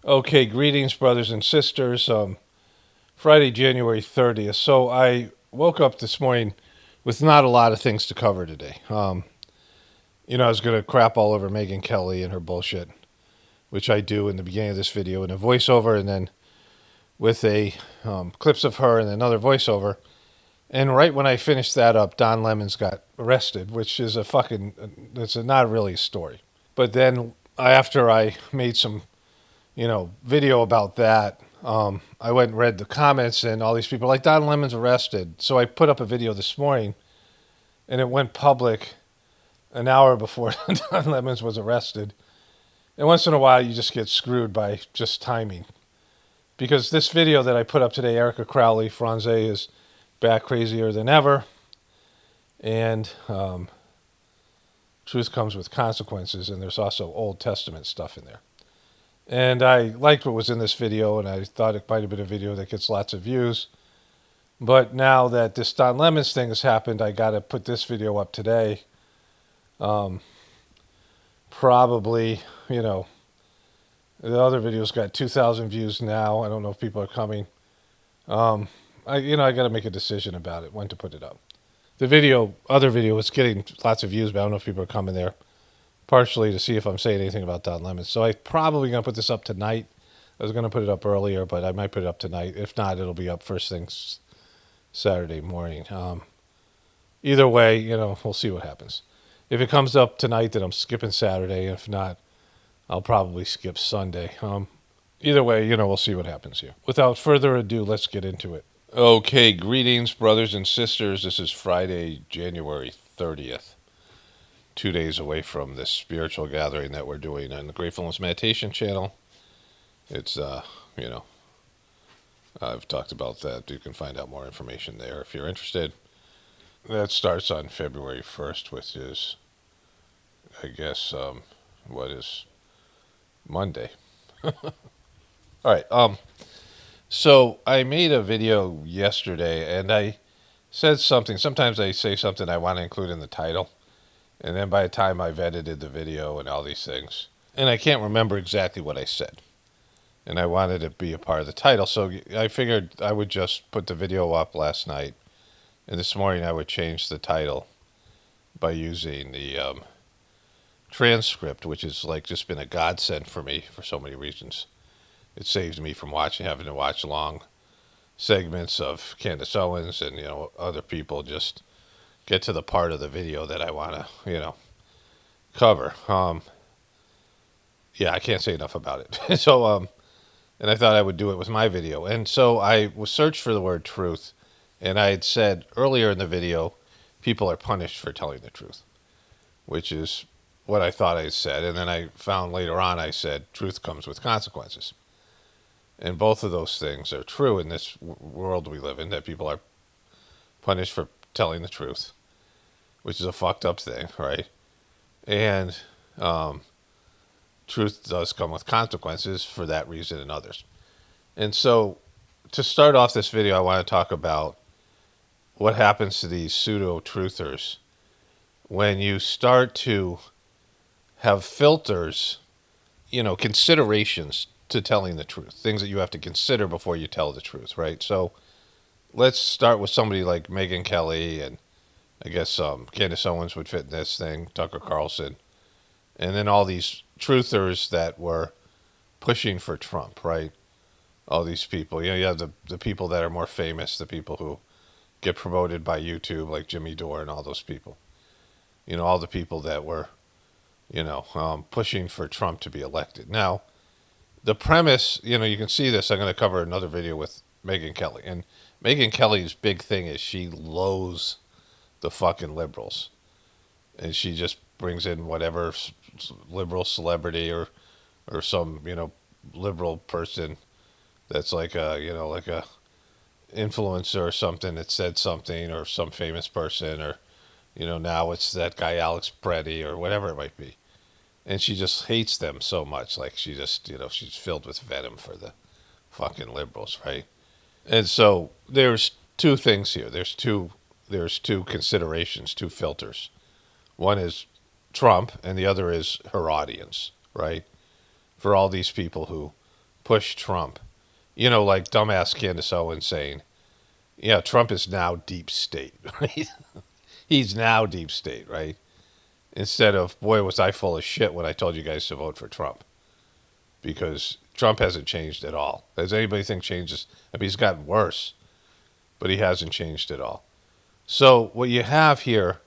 Okay, greetings, brothers and sisters. Friday, January 30th. So I woke up this morning with not a lot of things to cover today. I was going to crap all over Megyn Kelly and her bullshit, which I do in the beginning of this video in a voiceover and then with a clips of her and another voiceover. And right when I finished that up, Don Lemons got arrested, which is it's not really a story. But then after I made some video about that. I went and read the comments, and all these people are like, Don Lemon's arrested. So I put up a video this morning, and it went public an hour before Don Lemons was arrested. And once in a while, you just get screwed by just timing. Because this video that I put up today, Erica Crowley, Franze is back crazier than ever. And truth comes with consequences, and there's also Old Testament stuff in there. And I liked what was in this video, and I thought it might have been a video that gets lots of views. But now that this Don Lemons thing has happened, I got to put this video up today. Probably, the other video's got 2,000 views now. I don't know if people are coming. I got to make a decision about it, when to put it up. The other video was getting lots of views, but I don't know if people are coming there. Partially to see if I'm saying anything about Don Lemons. So I'm probably going to put this up tonight. I was going to put it up earlier, but I might put it up tonight. If not, it'll be up first thing Saturday morning. Either way, we'll see what happens. If it comes up tonight, then I'm skipping Saturday. If not, I'll probably skip Sunday. Either way, we'll see what happens here. Without further ado, let's get into it. Okay, greetings, brothers and sisters. This is Friday, January 30th. 2 days away from this spiritual gathering that we're doing on the Gratefullness meditation channel. It's, I've talked about that. You can find out more information there if you're interested. That starts on February 1st, which is, I guess, what is Monday. All right. So I made a video yesterday, and I said something. Sometimes I say something I want to include in the title. And then by the time I've edited the video and all these things, and I can't remember exactly what I said. And I wanted it to be a part of the title. So I figured I would just put the video up last night. And this morning I would change the title by using the transcript, which has just been a godsend for me for so many reasons. It saves me from having to watch long segments of Candace Owens and, other people just get to the part of the video that I want to, cover. I can't say enough about it. So, and I thought I would do it with my video. And so I was searched for the word truth, and I had said earlier in the video, people are punished for telling the truth, which is what I thought I said. And then I found later on I said, truth comes with consequences. And both of those things are true in this world we live in, that people are punished for telling the truth, which is a fucked up thing, right? And truth does come with consequences for that reason and others. And so to start off this video, I want to talk about what happens to these pseudo-truthers when you start to have filters, considerations to telling the truth, things that you have to consider before you tell the truth, right? So let's start with somebody like Megyn Kelly, and I guess Candace Owens would fit in this thing, Tucker Carlson, and then all these truthers that were pushing for Trump, right? All these people. You have the people that are more famous, the people who get promoted by YouTube, like Jimmy Dore and all those people. All the people that were, pushing for Trump to be elected. Now, the premise, you can see this. I'm going to cover another video with Megyn Kelly. And Megyn Kelly's big thing is she loathes the fucking liberals. And she just brings in whatever liberal celebrity or some, liberal person that's like a influencer or something that said something, or some famous person, or, now it's that guy Alex Preddy or whatever it might be. And she just hates them so much. Like she just, she's filled with venom for the fucking liberals, right? And so there's two things here. There's two considerations, two filters. One is Trump, and the other is her audience, right? For all these people who push Trump. You know, like dumbass Candace Owens saying, yeah, Trump is now deep state, right? He's now deep state, right? Instead of, boy, was I full of shit when I told you guys to vote for Trump. Because Trump hasn't changed at all. Does anybody think changes? I mean, he's gotten worse, but he hasn't changed at all. So what you have here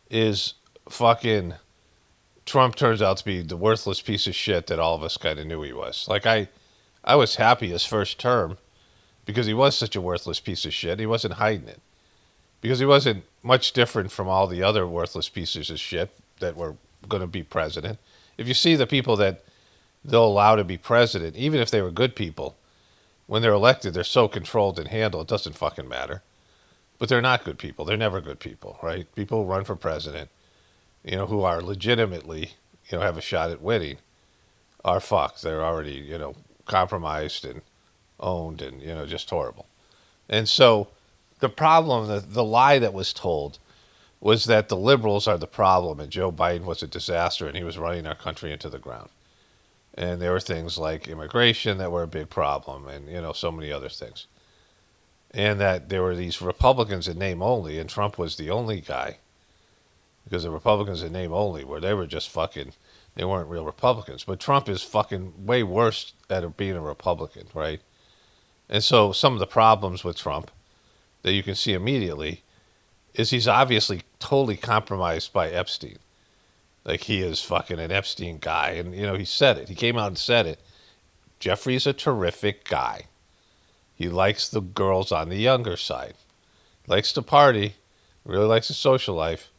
is fucking Trump turns out to be the worthless piece of shit that all of us kind of knew he was. Like, I was happy his first term because he was such a worthless piece of shit. He wasn't hiding it. Because he wasn't much different from all the other worthless pieces of shit that were going to be president. If you see the people that they'll allow to be president, even if they were good people, when they're elected, they're so controlled and handled, it doesn't fucking matter. But they're not good people. They're never good people, right? People who run for president, you know, who are legitimately, you know, have a shot at winning, are fucked. They're already, you know, compromised and owned and, you know, just horrible. And so the problem, the lie that was told was that the liberals are the problem and Joe Biden was a disaster and he was running our country into the ground. And there were things like immigration that were a big problem and, you know, so many other things. And that there were these Republicans in name only, and Trump was the only guy, because the Republicans in name only, where they were just fucking, they weren't real Republicans. But Trump is fucking way worse at being a Republican, right? And so some of the problems with Trump that you can see immediately is he's obviously totally compromised by Epstein. Like, he is fucking an Epstein guy. And, you know, he said it. He came out and said it. Jeffrey's a terrific guy. He likes the girls on the younger side. Likes to party. Really likes a social life.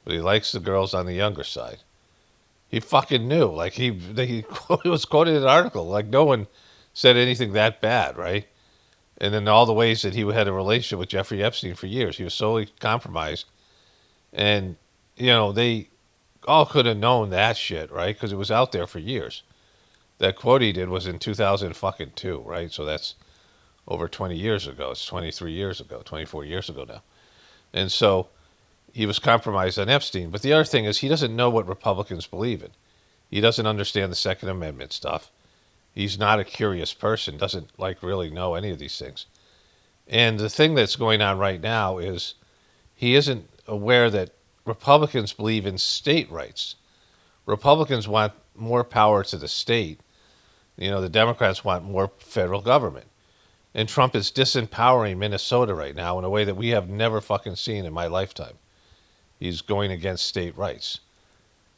But he likes the girls on the younger side. He fucking knew. Like, he was quoted in an article. Like, no one said anything that bad, right? And then all the ways that he had a relationship with Jeffrey Epstein for years. He was solely compromised. And, you know, they all could have known that shit, right? Because it was out there for years. That quote he did was in 2002, right? So that's over 20 years ago. It's 23 years ago, 24 years ago now. And so he was compromised on Epstein. But the other thing is he doesn't know what Republicans believe in. He doesn't understand the Second Amendment stuff. He's not a curious person, doesn't like really know any of these things. And the thing that's going on right now is he isn't aware that Republicans believe in state rights. Republicans want more power to the state. You know, the Democrats want more federal government. And Trump is disempowering Minnesota right now in a way that we have never fucking seen in my lifetime. He's going against state rights.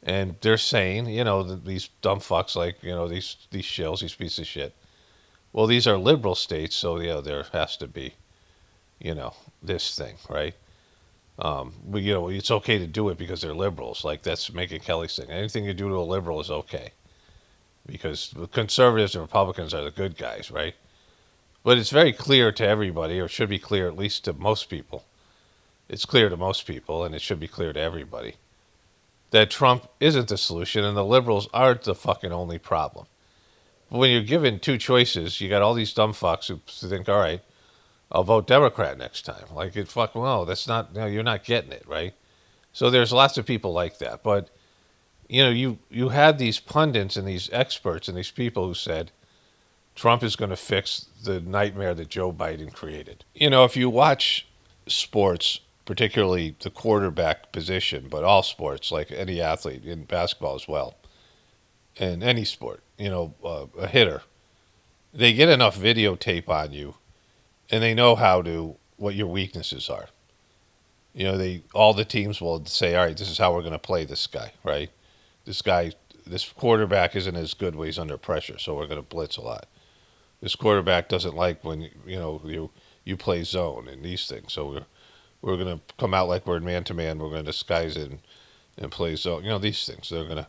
And they're saying, you know, these dumb fucks like, you know, these shills, these pieces of shit. Well, these are liberal states, so, you know, there has to be, you know, this thing, right? But, you know, it's okay to do it because they're liberals. Like, that's Megyn Kelly's thing. Anything you do to a liberal is okay. Because conservatives and Republicans are the good guys, right? But it's very clear to everybody, or should be clear at least to most people. It's clear to most people, and it should be clear to everybody, that Trump isn't the solution and the liberals aren't the fucking only problem. But when you're given two choices, you got all these dumb fucks who think, all right, I'll vote Democrat next time. Like, it fucking, no, that's not, no, you're not getting it, right? So there's lots of people like that. But, you know, you had these pundits and these experts and these people who said Trump is going to fix the nightmare that Joe Biden created. You know, if you watch sports, particularly the quarterback position, but all sports, like any athlete, in basketball as well, and any sport, you know, a hitter, they get enough videotape on you and they know what your weaknesses are. You know, all the teams will say, all right, this is how we're going to play this guy, right? This quarterback isn't as good when he's under pressure, so we're going to blitz a lot. This quarterback doesn't like when, you know, you play zone and these things, so we're going to come out like we're in man-to-man. We're going to disguise it and play zone. You know, these things. They're going to,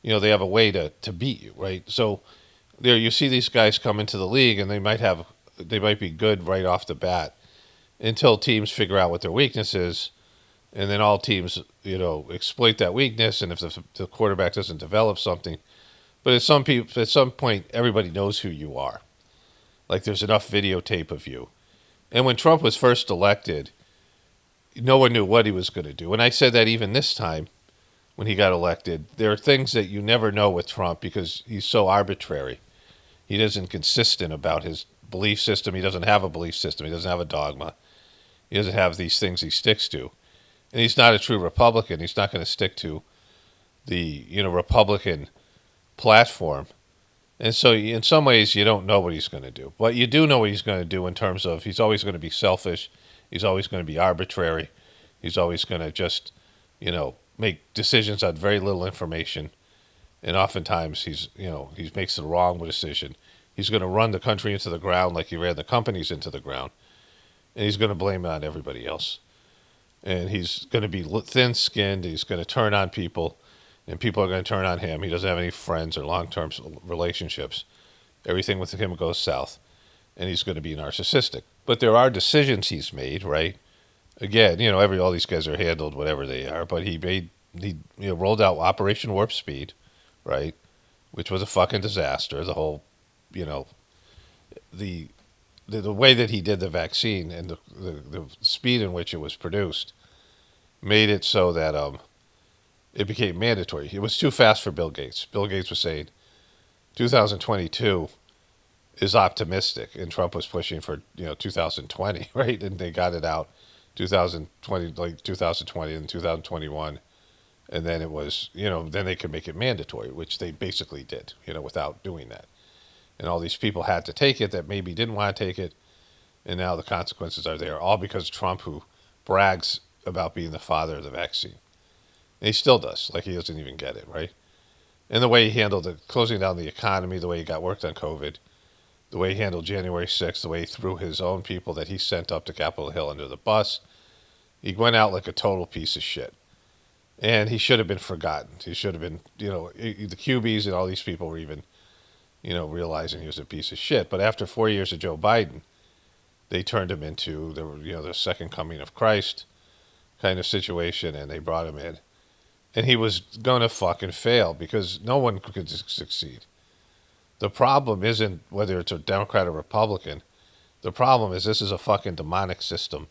you know, they have a way to beat you, right? So there you see these guys come into the league, and they might be good right off the bat until teams figure out what their weakness is, and then all teams, you know, exploit that weakness, and if the quarterback doesn't develop something. But at some point, everybody knows who you are. Like, there's enough videotape of you. And when Trump was first elected, no one knew what he was going to do. And I said that even this time, when he got elected, there are things that you never know with Trump because he's so arbitrary. He isn't consistent about his belief system. He doesn't have a belief system. He doesn't have a dogma. He doesn't have these things he sticks to. And he's not a true Republican. He's not going to stick to the Republican platform. And so, in some ways, you don't know what he's going to do. But you do know what he's going to do in terms of he's always going to be selfish. He's always going to be arbitrary. He's always going to just, make decisions on very little information. And oftentimes, he makes the wrong decision. He's going to run the country into the ground like he ran the companies into the ground. And he's going to blame it on everybody else. And he's going to be thin-skinned. He's going to turn on people, and people are going to turn on him. He doesn't have any friends or long-term relationships. Everything with him goes south, and he's going to be narcissistic. But there are decisions he's made, right? Again, all these guys are handled whatever they are, but he rolled out Operation Warp Speed, right, which was a fucking disaster. The whole, the way that he did the vaccine and the speed in which it was produced made it so that it became mandatory. It was too fast for Bill Gates. Bill Gates was saying 2022 is optimistic, and Trump was pushing for 2020, right? And they got it out 2020 and 2021, and then it was then they could make it mandatory, which they basically did without doing that. And all these people had to take it that maybe didn't want to take it. And now the consequences are there, all because of Trump, who brags about being the father of the vaccine. And he still does, like he doesn't even get it, right? And the way he handled closing down the economy, the way he got worked on COVID, the way he handled January 6th, the way he threw his own people that he sent up to Capitol Hill under the bus. He went out like a total piece of shit. And he should have been forgotten. He should have been, the QBs and all these people were even realizing he was a piece of shit. But after 4 years of Joe Biden, they turned him into the second coming of Christ kind of situation, and they brought him in. And he was going to fucking fail because no one could succeed. The problem isn't whether it's a Democrat or Republican. The problem is this is a fucking demonic system,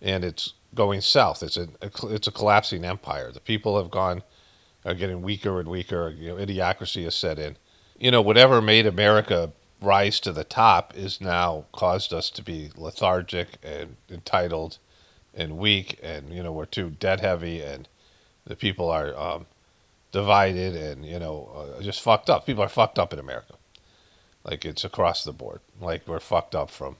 and it's going south. It's a collapsing empire. The people are getting weaker and weaker. Idiocracy has set in. Whatever made America rise to the top is now caused us to be lethargic and entitled and weak, and we're too debt heavy, and the people are divided and just fucked up. People are fucked up in America. Like, it's across the board. Like, we're fucked up from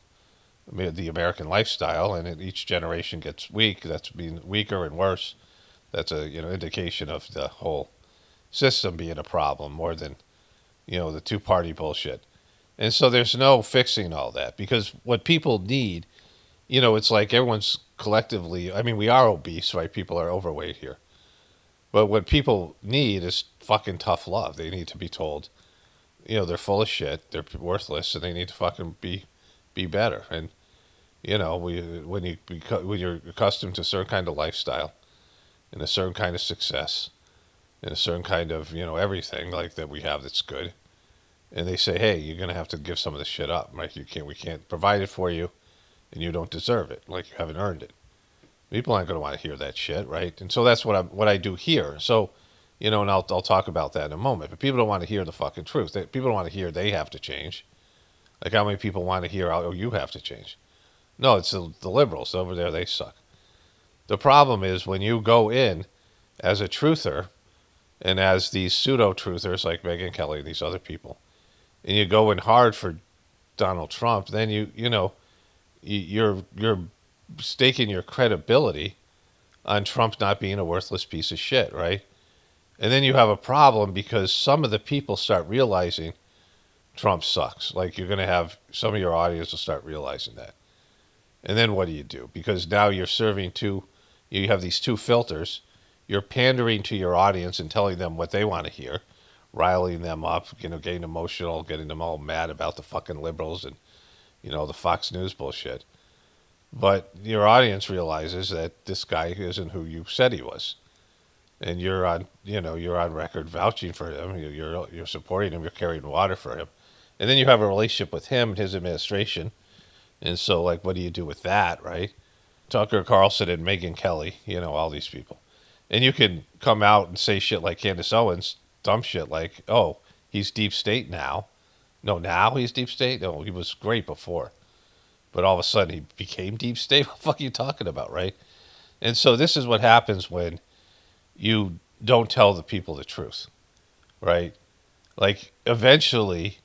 the American lifestyle, and each generation gets weak. That's being weaker and worse. That's a indication of the whole system being a problem more than the two-party bullshit. And so there's no fixing all that, because what people need, it's like everyone's collectively, we are obese, right? People are overweight here. But what people need is fucking tough love. They need to be told, they're full of shit, they're worthless, and they need to fucking be better. And, when you're accustomed to a certain kind of lifestyle and a certain kind of success and a certain kind of, everything like that we have that's good, and they say, hey, you're going to have to give some of this shit up. Like, we can't provide it for you, and you don't deserve it. Like, you haven't earned it. People aren't going to want to hear that shit, right? And so that's what I do here. So, and I'll talk about that in a moment. But people don't want to hear the fucking truth. People don't want to hear they have to change. Like, how many people want to hear, oh, you have to change? No, it's the liberals over there. They suck. The problem is when you go in as a truther and as these pseudo-truthers like Megyn Kelly and these other people, and you go in hard for Donald Trump, then you're staking your credibility on Trump not being a worthless piece of shit, right? And then you have a problem because some of the people start realizing Trump sucks. Like, you're going to have some of your audience will start realizing that. And then what do you do? Because now you're you have these two filters. You're pandering to your audience and telling them what they want to hear, riling them up, getting emotional, getting them all mad about the fucking liberals and, the Fox News bullshit. But your audience realizes that this guy isn't who you said he was. And you're on record vouching for him. You're supporting him. You're carrying water for him. And then you have a relationship with him and his administration. And so, like, what do you do with that, right? Tucker Carlson and Megyn Kelly, all these people. And you can come out and say shit like Candace Owens, dumb shit like, oh, he's deep state now. No, now he's deep state. No, he was great before, but all of a sudden he became deep state. What the fuck are you talking about, right? And so this is what happens when you don't tell the people the truth, right? Like eventually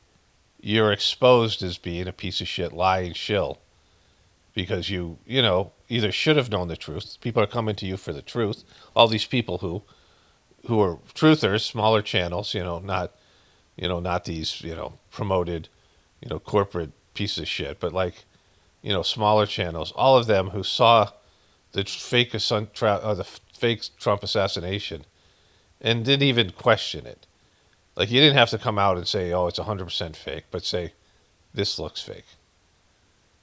you're exposed as being a piece of shit lying shill because either should have known the truth. People are coming to you for the truth. All these people who are truthers, smaller channels, not these, promoted, corporate pieces of shit, but like, smaller channels, all of them who saw the fake Trump assassination and didn't even question it. Like you didn't have to come out and say, "Oh, it's 100% fake," but say, "This looks fake.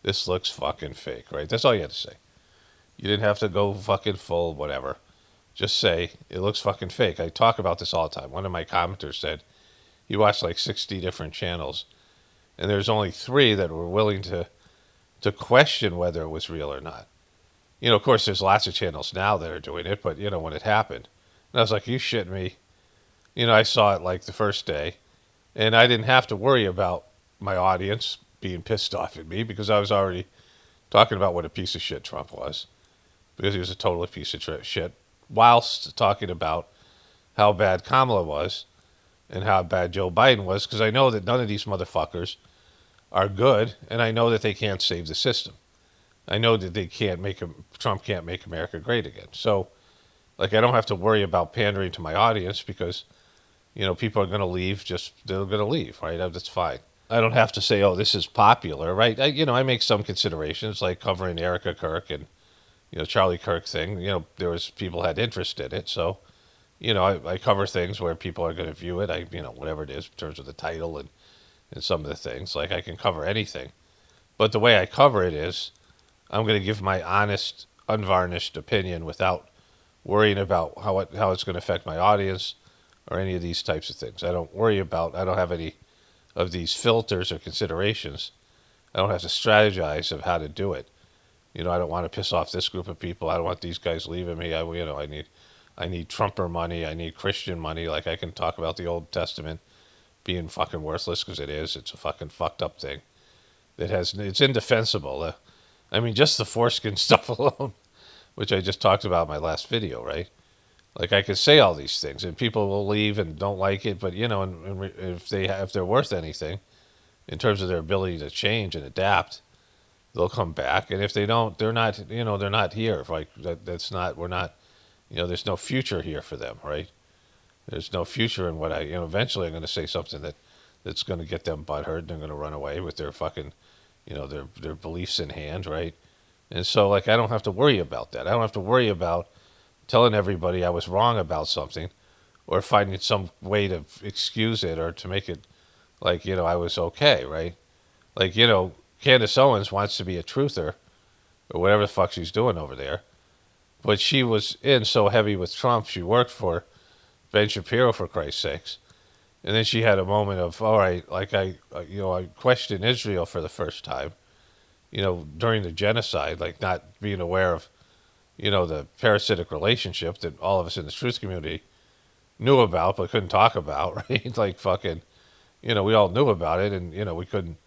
This looks fucking fake." Right? That's all you had to say. You didn't have to go fucking full whatever. Just say it looks fucking fake. I talk about this all the time. One of my commenters said he watched like 60 different channels, and there's only 3 that were willing to question whether it was real or not. Of course, there's lots of channels now that are doing it, but when it happened, and I was like, "You shit me." I saw it like the first day, and I didn't have to worry about my audience being pissed off at me because I was already talking about what a piece of shit Trump was, because he was a total piece of shit, whilst talking about how bad Kamala was and how bad Joe Biden was, because I know that none of these motherfuckers are good, and I know that they can't save the system. I know that Trump can't make America great again. So, like, I don't have to worry about pandering to my audience because people are going to leave. They're going to leave, right? That's fine. I don't have to say, "Oh, this is popular," right? I make some considerations, like covering Erica Kirk and Charlie Kirk thing. There was people had interest in it, so I cover things where people are going to view it. Whatever it is in terms of the title and some of the things. Like I can cover anything, but the way I cover it is, I'm going to give my honest, unvarnished opinion without worrying about how it's going to affect my audience or any of these types of things. I don't have any of these filters or considerations. I don't have to strategize of how to do it. I don't want to piss off this group of people. I don't want these guys leaving me. I need Trumper money. I need Christian money. Like I can talk about the Old Testament being fucking worthless because it is. It's a fucking fucked up thing. It's indefensible. Just the foreskin stuff alone, which I just talked about in my last video, right? Like I could say all these things, and people will leave and don't like it. But if they're worth anything in terms of their ability to change and adapt, they'll come back. And if they don't, they're not. They're not here. Like that's not. We're not. There's no future here for them, right? There's no future in what eventually I'm going to say something that's going to get them butthurt, and they're going to run away with their fucking, their beliefs in hand, right? And so, like, I don't have to worry about that. I don't have to worry about telling everybody I was wrong about something or finding some way to excuse it or to make it like, I was okay, right? Like, Candace Owens wants to be a truther or whatever the fuck she's doing over there. But she was in so heavy with Trump, she worked for Ben Shapiro, for Christ's sakes. And then she had a moment of, all right, like I questioned Israel for the first time, during the genocide, like not being aware of, the parasitic relationship that all of us in the truth community knew about but couldn't talk about, right? Like fucking, we all knew about it, and we couldn't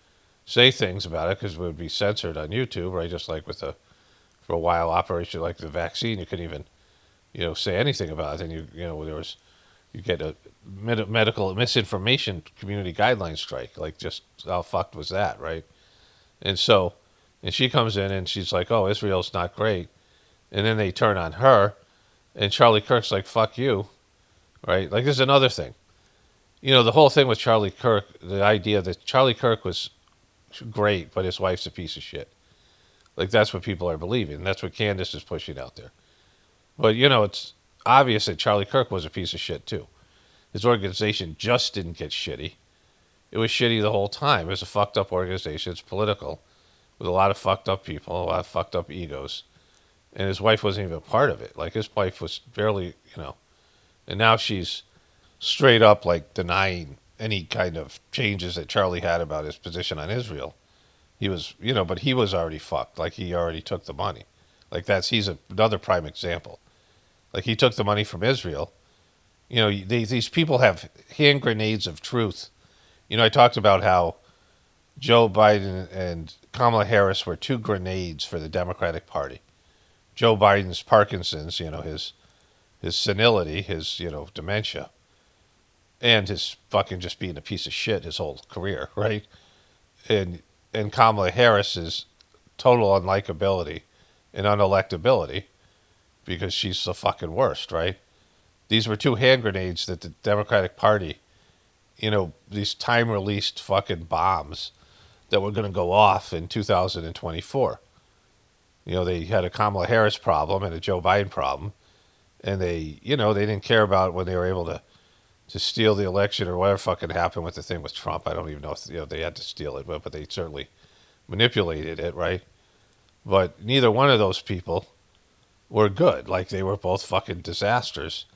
say things about it because we would be censored on YouTube, right? Just like with for a while operation like the vaccine, you couldn't even say anything about it, and you get a medical misinformation community guideline strike. Like just how fucked was that, right? And so, and she comes in and she's like, "Oh, Israel's not great," and then they turn on her, and Charlie Kirk's like, "Fuck you," right? Like there's another thing. The whole thing with Charlie Kirk, the idea that Charlie Kirk was great, but his wife's a piece of shit. Like that's what people are believing. That's what Candace is pushing out there. But it's obvious that Charlie Kirk was a piece of shit too. His organization just didn't get shitty. It was shitty the whole time. It was a fucked up organization. It's political with a lot of fucked up people, a lot of fucked up egos. And his wife wasn't even a part of it. Like his wife was barely, and now she's straight up like denying any kind of changes that Charlie had about his position on Israel. He was, but he was already fucked. Like he already took the money. Like he's another prime example. Like he took the money from Israel. These people have hand grenades of truth. I talked about how Joe Biden and Kamala Harris were two grenades for the Democratic Party. Joe Biden's Parkinson's, his senility, his dementia, and his fucking just being a piece of shit his whole career, right? And Kamala Harris's total unlikability and unelectability because she's the fucking worst, right? These were two hand grenades that the Democratic Party, these time released fucking bombs that were going to go off in 2024. They had a Kamala Harris problem and a Joe Biden problem, and they didn't care about when they were able to steal the election or whatever fucking happened with the thing with Trump. I don't even know if they had to steal it, but they certainly manipulated it, right? But neither one of those people were good. Like they were both fucking disasters,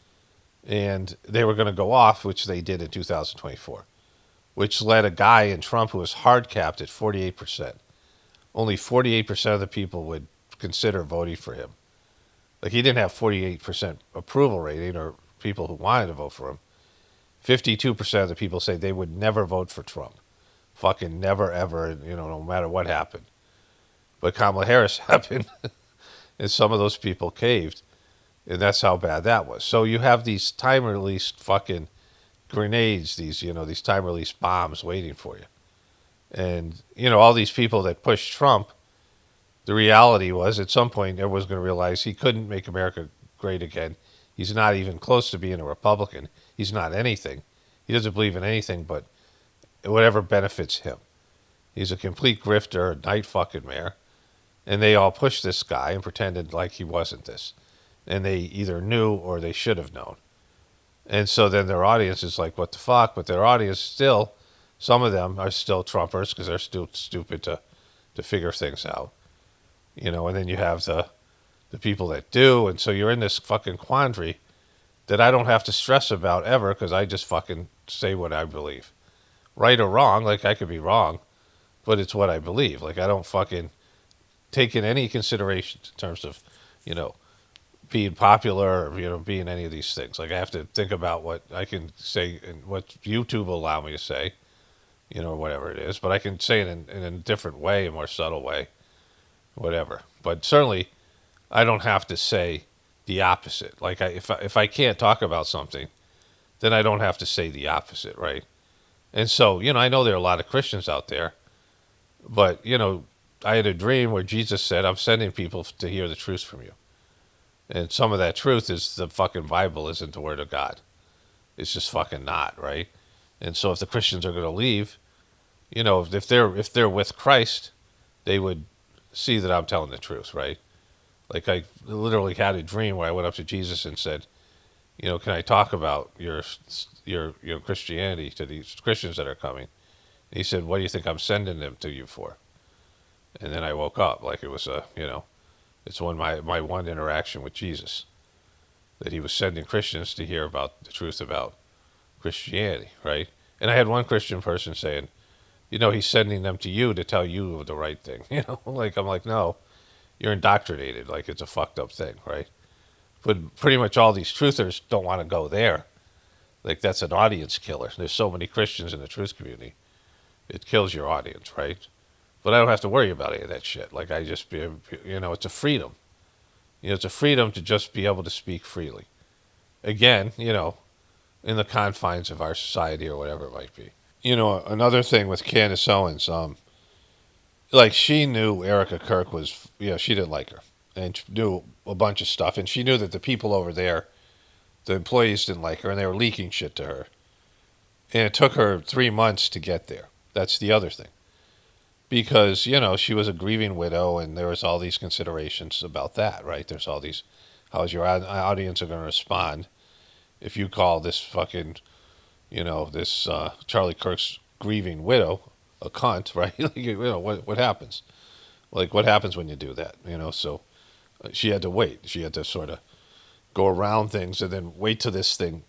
and they were going to go off, which they did in 2024, which led a guy in Trump who was hard capped at 48%. Only 48% of the people would consider voting for him. Like he didn't have 48% approval rating or people who wanted to vote for him. 52% of the people say they would never vote for Trump. Fucking never, ever, no matter what happened. But Kamala Harris happened, and some of those people caved. And that's how bad that was. So you have these time-released fucking grenades, these time-released bombs waiting for you. And, all these people that pushed Trump, the reality was at some point everyone's going to realize he couldn't make America great again. He's not even close to being a Republican. He's not anything. He doesn't believe in anything but whatever benefits him. He's a complete grifter, a night fucking mayor. And they all pushed this guy and pretended like he wasn't this. And they either knew or they should have known. And so then their audience is like, what the fuck? But their audience still, some of them are still Trumpers because they're still stupid to figure things out. And then you have the people that do. And so you're in this fucking quandary that I don't have to stress about ever because I just fucking say what I believe. Right or wrong, like I could be wrong, but it's what I believe. Like I don't fucking take in any considerations in terms of, being popular or, being any of these things. Like I have to think about what I can say and what YouTube will allow me to say, or whatever it is. But I can say it in a different way, a more subtle way, whatever. But certainly I don't have to say the opposite. Like if I can't talk about something, then I don't have to say the opposite, right? And so, I know there are a lot of Christians out there, but, I had a dream where Jesus said, I'm sending people to hear the truth from you. And some of that truth is the fucking Bible isn't the word of God. It's just fucking not, right? And so if the Christians are going to leave, if they're with Christ, they would see that I'm telling the truth, right? Like I literally had a dream where I went up to Jesus and said, can I talk about your Christianity to these Christians that are coming? And he said, what do you think I'm sending them to you for? And then I woke up like it was it's my one interaction with Jesus, that he was sending Christians to hear about the truth about Christianity, right? And I had one Christian person saying, he's sending them to you to tell you the right thing. Like I'm like, no, you're indoctrinated. Like it's a fucked up thing, right? But pretty much all these truthers don't want to go there. Like that's an audience killer. There's so many Christians in the truth community. It kills your audience, right? But I don't have to worry about any of that shit. Like I just it's a freedom. It's a freedom to just be able to speak freely. Again, in the confines of our society or whatever it might be. Another thing with Candace Owens, like she knew Erica Kirk was, she didn't like her. And she knew a bunch of stuff. And she knew that the people over there, the employees didn't like her and they were leaking shit to her. And it took her 3 months to get there. That's the other thing. Because, she was a grieving widow and there was all these considerations about that, right? There's all these, how's your audience are going to respond if you call this fucking, this Charlie Kirk's grieving widow a cunt, right? What happens? Like, what happens when you do that? So she had to wait. She had to sort of go around things and then wait till this thing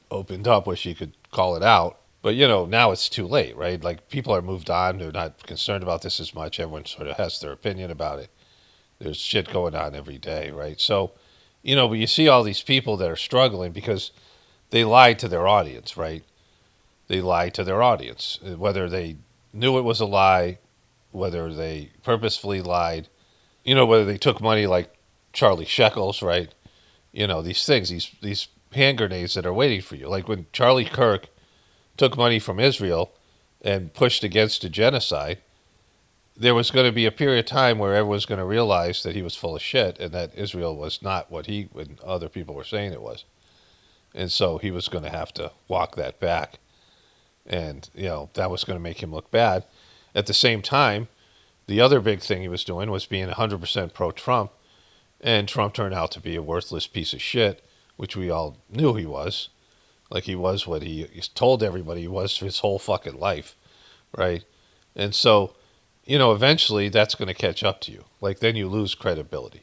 opened up where she could call it out. But, now it's too late, right? Like, people are moved on. They're not concerned about this as much. Everyone sort of has their opinion about it. There's shit going on every day, right? So, but you see all these people that are struggling because they lie to their audience, right? They lie to their audience. Whether they knew it was a lie, whether they purposefully lied, whether they took money like Charlie Shekels, right? These things, these hand grenades that are waiting for you. Like when Charlie Kirk took money from Israel and pushed against a genocide, there was going to be a period of time where everyone's going to realize that he was full of shit and that Israel was not what he and other people were saying it was. And so he was going to have to walk that back. And, that was going to make him look bad. At the same time, the other big thing he was doing was being 100% pro-Trump. And Trump turned out to be a worthless piece of shit, which we all knew he was. Like he was what he told everybody he was his whole fucking life, right? And so, eventually that's going to catch up to you. Like then you lose credibility.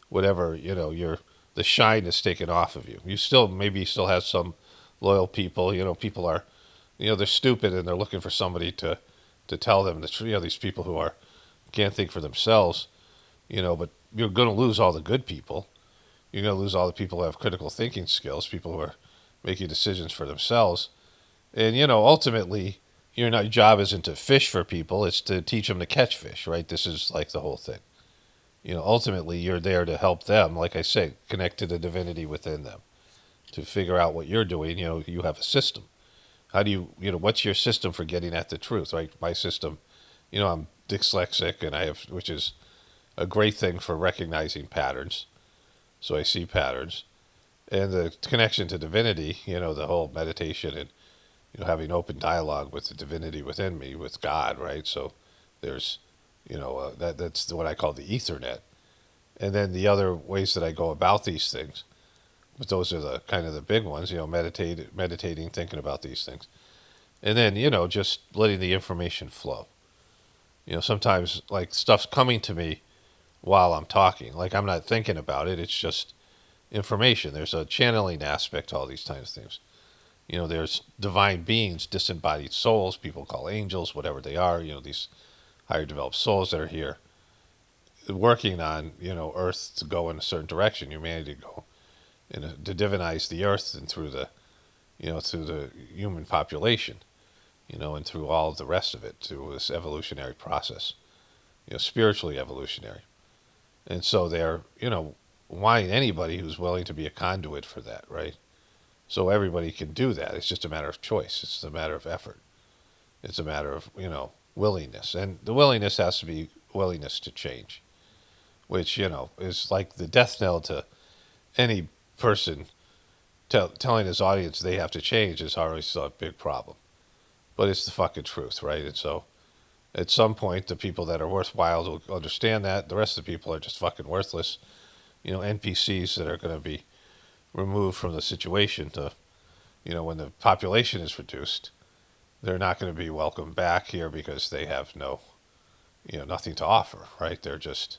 Whatever, the shine is taken off of you. You still have some loyal people. People are, they're stupid and they're looking for somebody to tell them the truth. These people who can't think for themselves, but you're going to lose all the good people. You're going to lose all the people who have critical thinking skills, people who are making decisions for themselves. And, ultimately, your job isn't to fish for people, it's to teach them to catch fish, right? This is like the whole thing. Ultimately, you're there to help them, like I say, connect to the divinity within them, to figure out what you're doing. You have a system. How do what's your system for getting at the truth, right? My system, I'm dyslexic, and which is a great thing for recognizing patterns. So I see patterns. And the connection to divinity, the whole meditation and, having open dialogue with the divinity within me, with God, right? So there's, that's what I call the Ethernet. And then the other ways that I go about these things, but those are the kind of the big ones, meditating, thinking about these things. And then, just letting the information flow. Sometimes like stuff's coming to me while I'm talking. Like I'm not thinking about it. It's just information. There's a channeling aspect to all these kinds of things. There's divine beings, disembodied souls, people call angels, whatever they are, these higher developed souls that are here working on, Earth to go in a certain direction, humanity to go, to divinize the Earth and through the, through the human population, and through all of the rest of it, through this evolutionary process, spiritually evolutionary. And so they're, wanting anybody who's willing to be a conduit for that, right? So everybody can do that. It's just a matter of choice. It's a matter of effort. It's a matter of, willingness. And the willingness has to be willingness to change, which, is like the death knell to any person telling his audience they have to change is always a big problem. But it's the fucking truth, right? And so at some point, the people that are worthwhile will understand that. The rest of the people are just fucking worthless. NPCs that are going to be removed from the situation to, when the population is reduced, they're not going to be welcomed back here because they have nothing to offer, right? They're just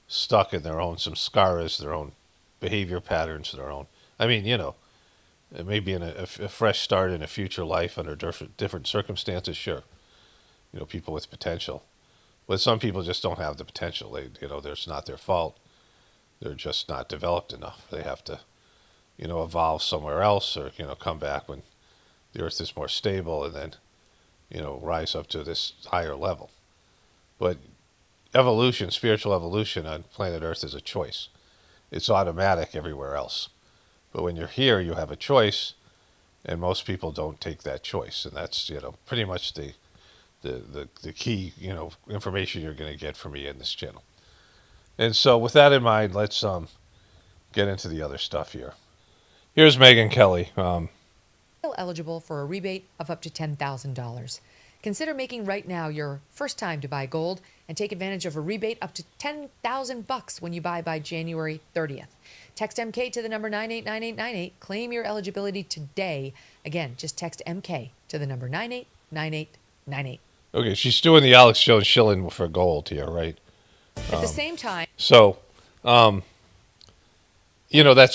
stuck in their own samskaras, their own behavior patterns, their own, it may be in a fresh start in a future life under different circumstances, sure. People with potential. But some people just don't have the potential. It's not their fault. They're just not developed enough. They have to, evolve somewhere else or, come back when the Earth is more stable and then, rise up to this higher level. But evolution, spiritual evolution on planet Earth is a choice. It's automatic everywhere else. But when you're here, you have a choice, and most people don't take that choice. And that's, pretty much the key, information you're going to get from me in this channel. And so with that in mind, let's get into the other stuff here. Here's Megan Kelly. Still eligible for a rebate of up to $10,000. Consider making right now your first time to buy gold and take advantage of a rebate up to $10,000 when you buy by January 30th. Text MK to the number 989898. Claim your eligibility today. Again, just text MK to the number 989898. Okay, she's doing the Alex Jones shilling for gold here, right? At the same time. So, that's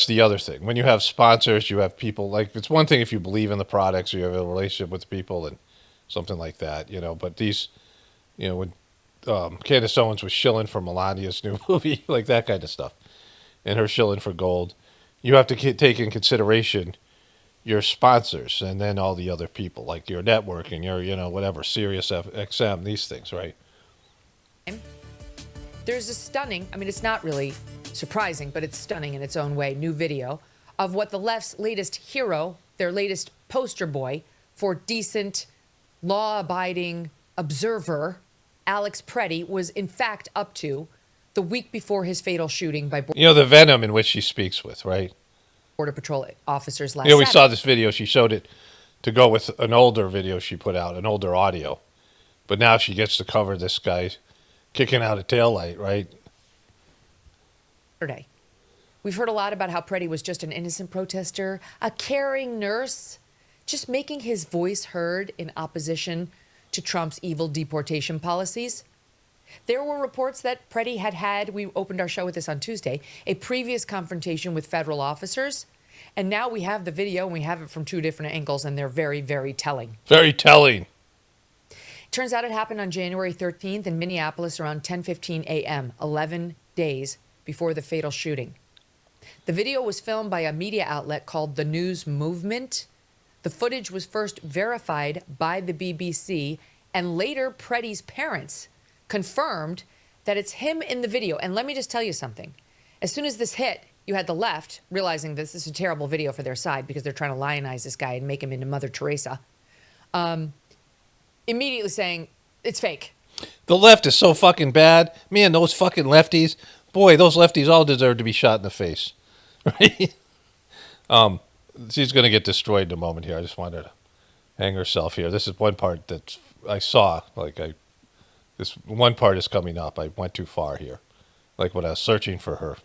the other thing. When you have sponsors, you have people, like, it's one thing if you believe in the products or you have a relationship with people and something like that, but these, when Candace Owens was shilling for Melania's new movie, like that kind of stuff, and her shilling for gold, you have to take in consideration, your sponsors, and then all the other people, like your network and your, whatever, Sirius XM, these things, right? There's a stunning, I mean, it's not really surprising, but it's stunning in its own way, new video of what the left's latest hero, their latest poster boy for decent, law-abiding observer, Alex Preddy, was in fact up to the week before his fatal shooting by The venom in which she speaks with, right? Border Patrol officers last We Saturday. saw this video. She showed it to go with an older video she put out, an older audio. But now she gets to cover this guy kicking out a taillight, right? Saturday. We've heard a lot about how Preddy was just an innocent protester, a caring nurse, just making his voice heard in opposition to Trump's evil deportation policies. There were reports that Preddy had, we opened our show with this on Tuesday, a previous confrontation with federal officers. And now we have the video, and we have it from two different angles, and they're very, very telling. Very telling. Turns out it happened on January 13th in Minneapolis around 10:15 a.m., 11 days before the fatal shooting. The video was filmed by a media outlet called The News Movement. The footage was first verified by the BBC, and later Preddy's parents confirmed that it's him in the video. And let me just tell you something. As soon as this hit, you had the left realizing this is a terrible video for their side because they're trying to lionize this guy and make him into Mother Teresa. Immediately saying it's fake. The left is so fucking bad. Man, those fucking lefties. Boy, those lefties all deserve to be shot in the face. Right? She's going to get destroyed in a moment here. I just wanted to hang herself here. This is one part that I saw. This one part is coming up. I went too far here. Like when I was searching for her.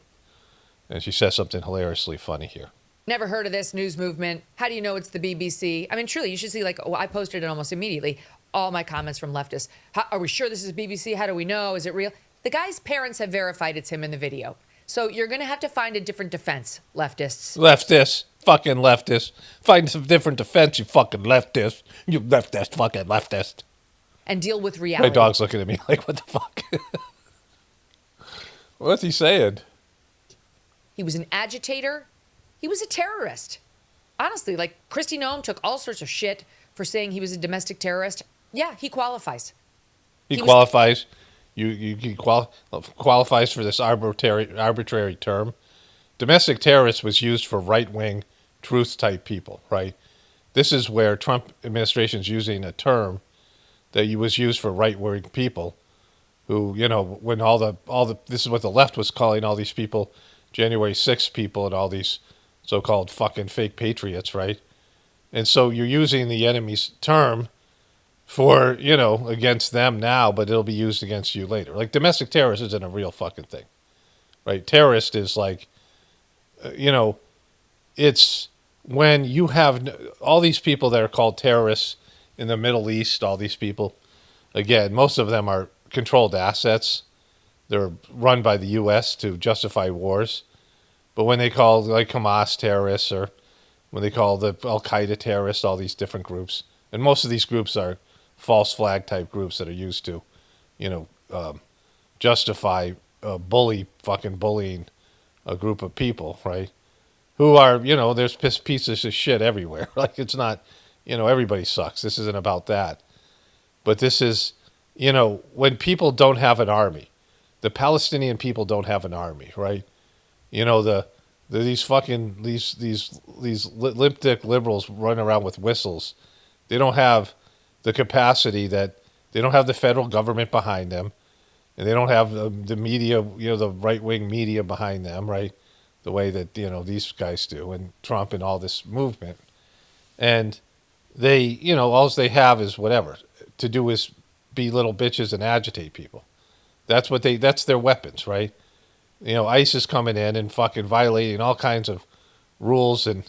And she says something hilariously funny here. Never heard of this news movement. How do you know it's the BBC? I mean, truly, you should see, I posted it almost immediately. All my comments from leftists. Are we sure this is BBC? How do we know? Is it real? The guy's parents have verified it's him in the video. So you're going to have to find a different defense, leftists. Leftists. Fucking leftists. Find some different defense, you fucking leftist. You leftist, fucking leftist. And deal with reality. My dog's looking at me like, what the fuck? What's he saying? He was an agitator. He was a terrorist. Honestly, Kristi Noem took all sorts of shit for saying he was a domestic terrorist. Yeah, he qualifies. He qualifies. He qualifies for this arbitrary term. Domestic terrorist was used for right-wing truth-type people, right? This is where Trump administration is using a term that was used for right-wing people who, when this is what the left was calling all these people, January 6th people and all these so-called fucking fake patriots, right? And so you're using the enemy's term for, against them now, but it'll be used against you later. Like domestic terrorist isn't a real fucking thing, right? Terrorist is like, it's when you have all these people that are called terrorists in the Middle East, all these people, again, most of them are controlled assets. They're run by the U.S. to justify wars. But when they call Hamas terrorists or when they call the Al-Qaeda terrorists, all these different groups, and most of these groups are false flag type groups that are used to, justify bullying a group of people, right? Who are, there's pieces of shit everywhere. It's not, everybody sucks. This isn't about that. But this is, when people don't have an army, the Palestinian people don't have an army, right? These limp dick liberals run around with whistles. They don't have the capacity they don't have the federal government behind them, and they don't have the media, the right wing media behind them, right? The way that these guys do, and Trump and all this movement, and they, all they have is whatever to do is be little bitches and agitate people. That's their weapons, right? ICE coming in and fucking violating all kinds of rules, and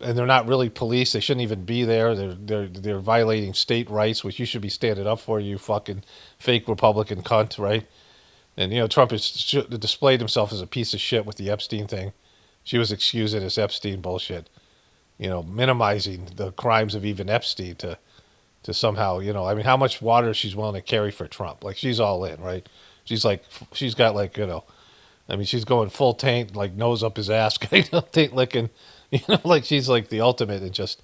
they're not really police. They shouldn't even be there. They're violating state rights, which you should be standing up for, you fucking fake Republican cunt, right? And Trump has displayed himself as a piece of shit with the Epstein thing. She was excusing his Epstein bullshit, minimizing the crimes of even Epstein to somehow, how much water she's willing to carry for Trump. She's all in, right? She's got she's going full taint, nose up his ass, kind of taint licking, Like she's like the ultimate in just,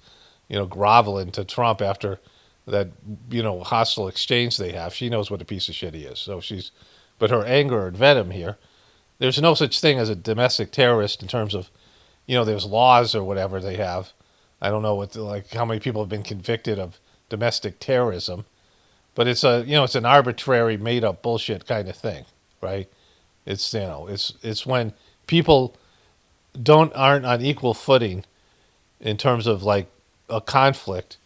groveling to Trump after that, hostile exchange they have. She knows what a piece of shit he is. So but her anger and venom here, there's no such thing as a domestic terrorist in terms of, there's laws or whatever they have. I don't know like how many people have been convicted of domestic terrorism, but it's an arbitrary made up bullshit kind of thing, right? It's when people aren't on equal footing in terms of like a conflict,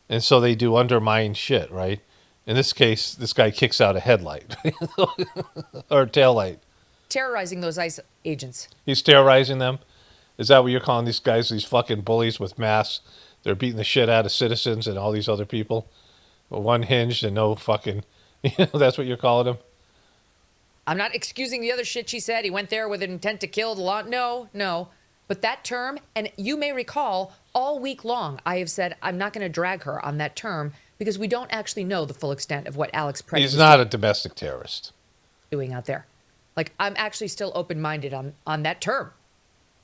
and so they do undermine shit, right? In this case, this guy kicks out a headlight or tail light. Terrorizing those ICE agents. He's terrorizing them. Is that what you're calling these guys? These fucking bullies with masks? They're beating the shit out of citizens and all these other people. One hinged and no fucking. That's what you're calling them. I'm not excusing the other shit she said. He went there with an intent to kill the law. No. But that term, and you may recall, all week long, I have said I'm not going to drag her on that term because we don't actually know the full extent of what Alex Preddy He's not a domestic terrorist. Doing out there. Like, I'm actually still open-minded on that term.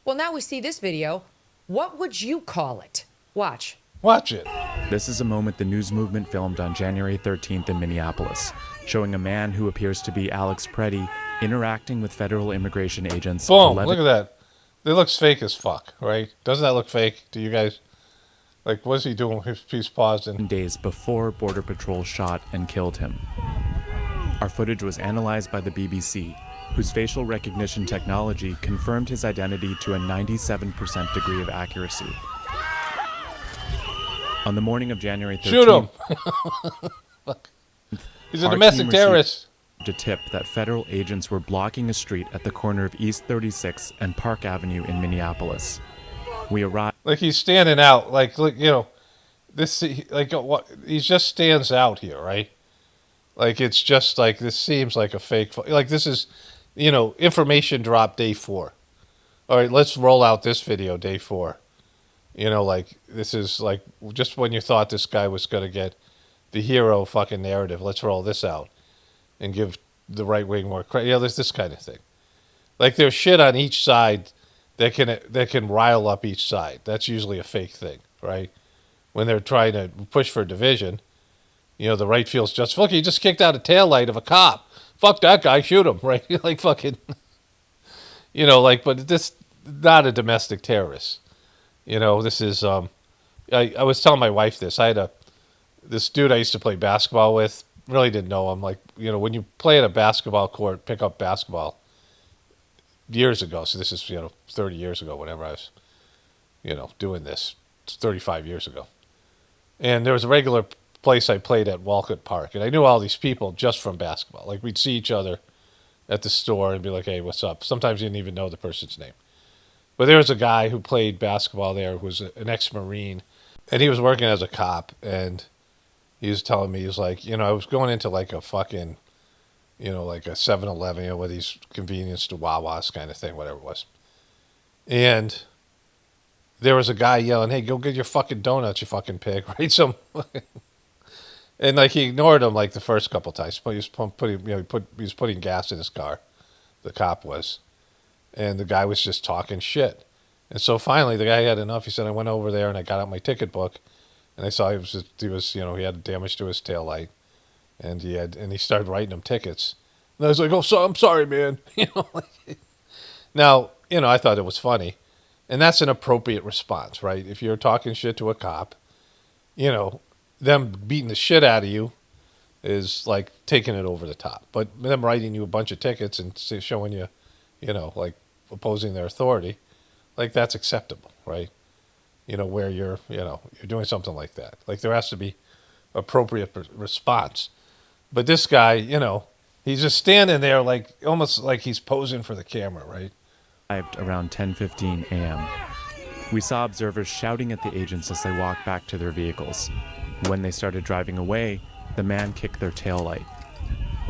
Well, now we see this video. What would you call it? Watch. Watch it. This is a moment the news movement filmed on January 13th in Minneapolis, showing a man who appears to be Alex Preddy interacting with federal immigration agents. Boom, look at that. It looks fake as fuck, right? Doesn't that look fake to you guys? Like, what's he doing with his paused in? Days before Border Patrol shot and killed him. Our footage was analyzed by the BBC, whose facial recognition technology confirmed his identity to a 97% degree of accuracy. On the morning of January 13th, shoot him! He's a domestic terrorist. A tip that federal agents were blocking a street at the corner of East 36 and Park Avenue in Minneapolis. We arrived. Like he's standing out. Like this. Like what? He just stands out here, right? Like it's just like this seems like a fake. Like this is, information drop day 4. All right, let's roll out this video day 4. Like this is like just when you thought this guy was gonna get the hero fucking narrative. Let's roll this out and give the right wing more credit. There's this kind of thing. Like there's shit on each side that can rile up each side. That's usually a fake thing, right? When they're trying to push for division, the right feels just fuck. He just kicked out a taillight of a cop. Fuck that guy. Shoot him, right? Like fucking. But this not a domestic terrorist. This is. I was telling my wife this. I had this dude I used to play basketball with. Really didn't know him. Like, when you play at a basketball court, pick up basketball years ago. So this is, 30 years ago, whenever I was, doing this. It's 35 years ago. And there was a regular place I played at, Walcott Park. And I knew all these people just from basketball. Like, we'd see each other at the store and be like, hey, what's up? Sometimes you didn't even know the person's name. But there was a guy who played basketball there who was an ex-Marine. And he was working as a cop. And he was telling me, he was like, I was going into like a fucking, like a 7-Eleven, with these convenience to Wawa's kind of thing, whatever it was. And there was a guy yelling, hey, go get your fucking donuts, you fucking pig, right? And like he ignored him like the first couple times. He was putting gas in his car, the cop was. And the guy was just talking shit. And so finally the guy had enough. He said, I went over there and I got out my ticket book. And I saw he had damage to his taillight, and he started writing him tickets. And I was like, oh, so I'm sorry, man. Now, I thought it was funny, and that's an appropriate response, right? If you're talking shit to a cop, them beating the shit out of you is like taking it over the top. But them writing you a bunch of tickets and showing you, like opposing their authority, like that's acceptable, right? Where you're doing something like that. Like there has to be appropriate response. But this guy, he's just standing there like almost like he's posing for the camera, right? Arrived around 10:15 a.m. We saw observers shouting at the agents as they walked back to their vehicles. When they started driving away, the man kicked their taillight.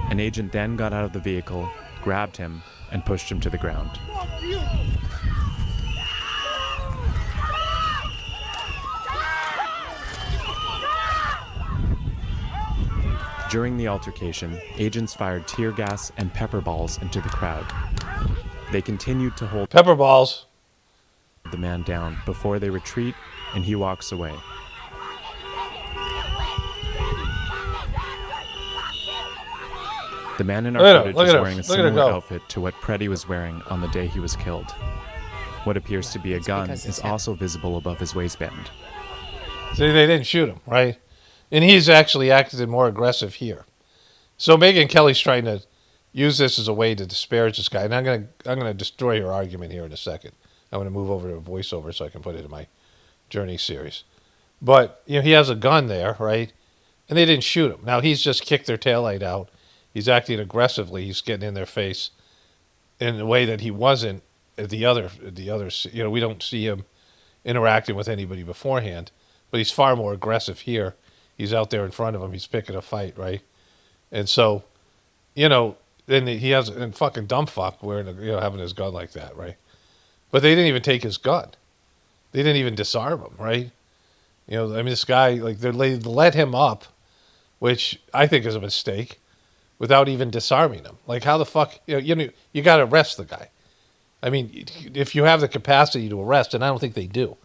An agent then got out of the vehicle, grabbed him, and pushed him to the ground. During the altercation, agents fired tear gas and pepper balls into the crowd. They continued to hold pepper balls. the man down before they retreat, and he walks away. The man in our footage is wearing a similar outfit to what Preddy was wearing on the day he was killed. What appears to be a gun is also visible above his waistband. See, they didn't shoot him, right? And he's actually acted more aggressive here. So Megyn Kelly's trying to use this as a way to disparage this guy. And I'm gonna destroy your argument here in a second. I'm gonna move over to a voiceover so I can put it in my Journey series. But he has a gun there, right? And they didn't shoot him. Now he's just kicked their taillight out. He's acting aggressively. He's getting in their face in a way that he wasn't at the other. We don't see him interacting with anybody beforehand, but he's far more aggressive here. He's out there in front of him. He's picking a fight, right? And so, then he has a fucking dumb fuck wearing, having his gun like that, right? But they didn't even take his gun. They didn't even disarm him, right? This guy, they let him up, which I think is a mistake, without even disarming him. Like, how the fuck, you got to arrest the guy. I mean, if you have the capacity to arrest, and I don't think they do.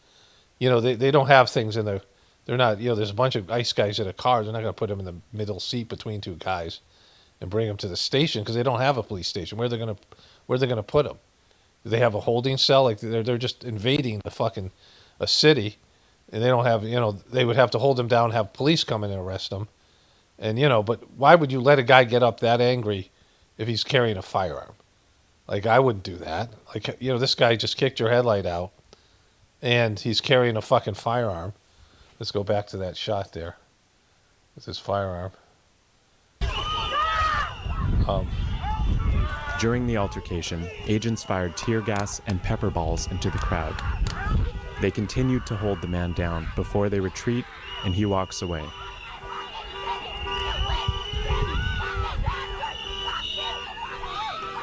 They don't have things in there. They're not, there's a bunch of ICE guys in a car. They're not going to put him in the middle seat between two guys and bring him to the station because they don't have a police station. Where they're going to put him? Do they have a holding cell? Like, they're just invading a city, and they don't have, they would have to hold him down, have police come in and arrest him. And, but why would you let a guy get up that angry if he's carrying a firearm? Like, I wouldn't do that. Like, this guy just kicked your headlight out, and he's carrying a fucking firearm. Let's go back to that shot there with his firearm. During the altercation, agents fired tear gas and pepper balls into the crowd. They continued to hold the man down before they retreat, and he walks away.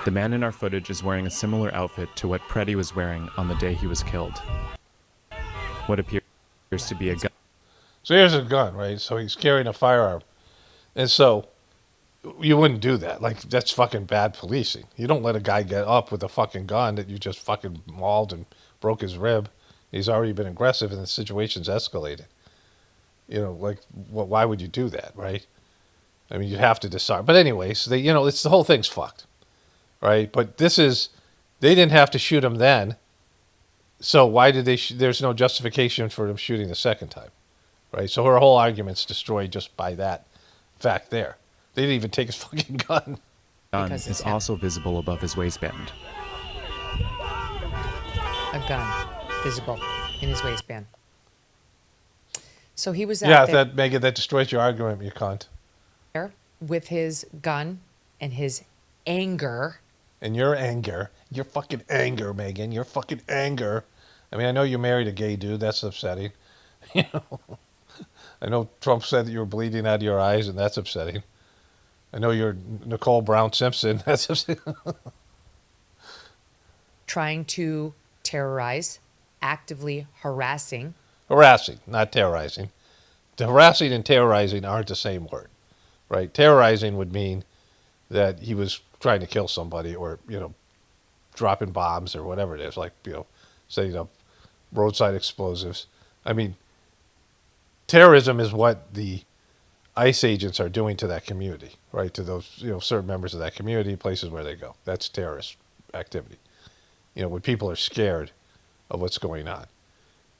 The man in our footage is wearing a similar outfit to what Preddy was wearing on the day he was killed. What appears to be a gun. So here's a gun, right? So he's carrying a firearm. And so you wouldn't do that. Like, that's fucking bad policing. You don't let a guy get up with a fucking gun that you just fucking mauled and broke his rib. He's already been aggressive and the situation's escalated. Why would you do that, right? I mean, you have to disarm. But anyways, it's the whole thing's fucked. Right, but they didn't have to shoot him then. So why did they? There's no justification for him shooting the second time, right? So her whole argument's destroyed just by that fact. There, they didn't even take his fucking gun. Gun is also visible above his waistband. A gun visible in his waistband. So he was out there. Megan, that destroys your argument, you cunt. With his gun and his anger. And your fucking anger, Megan, your fucking anger. I mean, I know you married a gay dude. That's upsetting. I know Trump said that you were bleeding out of your eyes, and that's upsetting. I know you're Nicole Brown Simpson. That's upsetting. Trying to terrorize, actively harassing. Harassing, not terrorizing. Harassing and terrorizing aren't the same word, right? Terrorizing would mean that he was trying to kill somebody or, dropping bombs or whatever it is, like, setting up roadside explosives. I mean, terrorism is what the ICE agents are doing to that community, right? To those, certain members of that community, places where they go. That's terrorist activity. When people are scared of what's going on.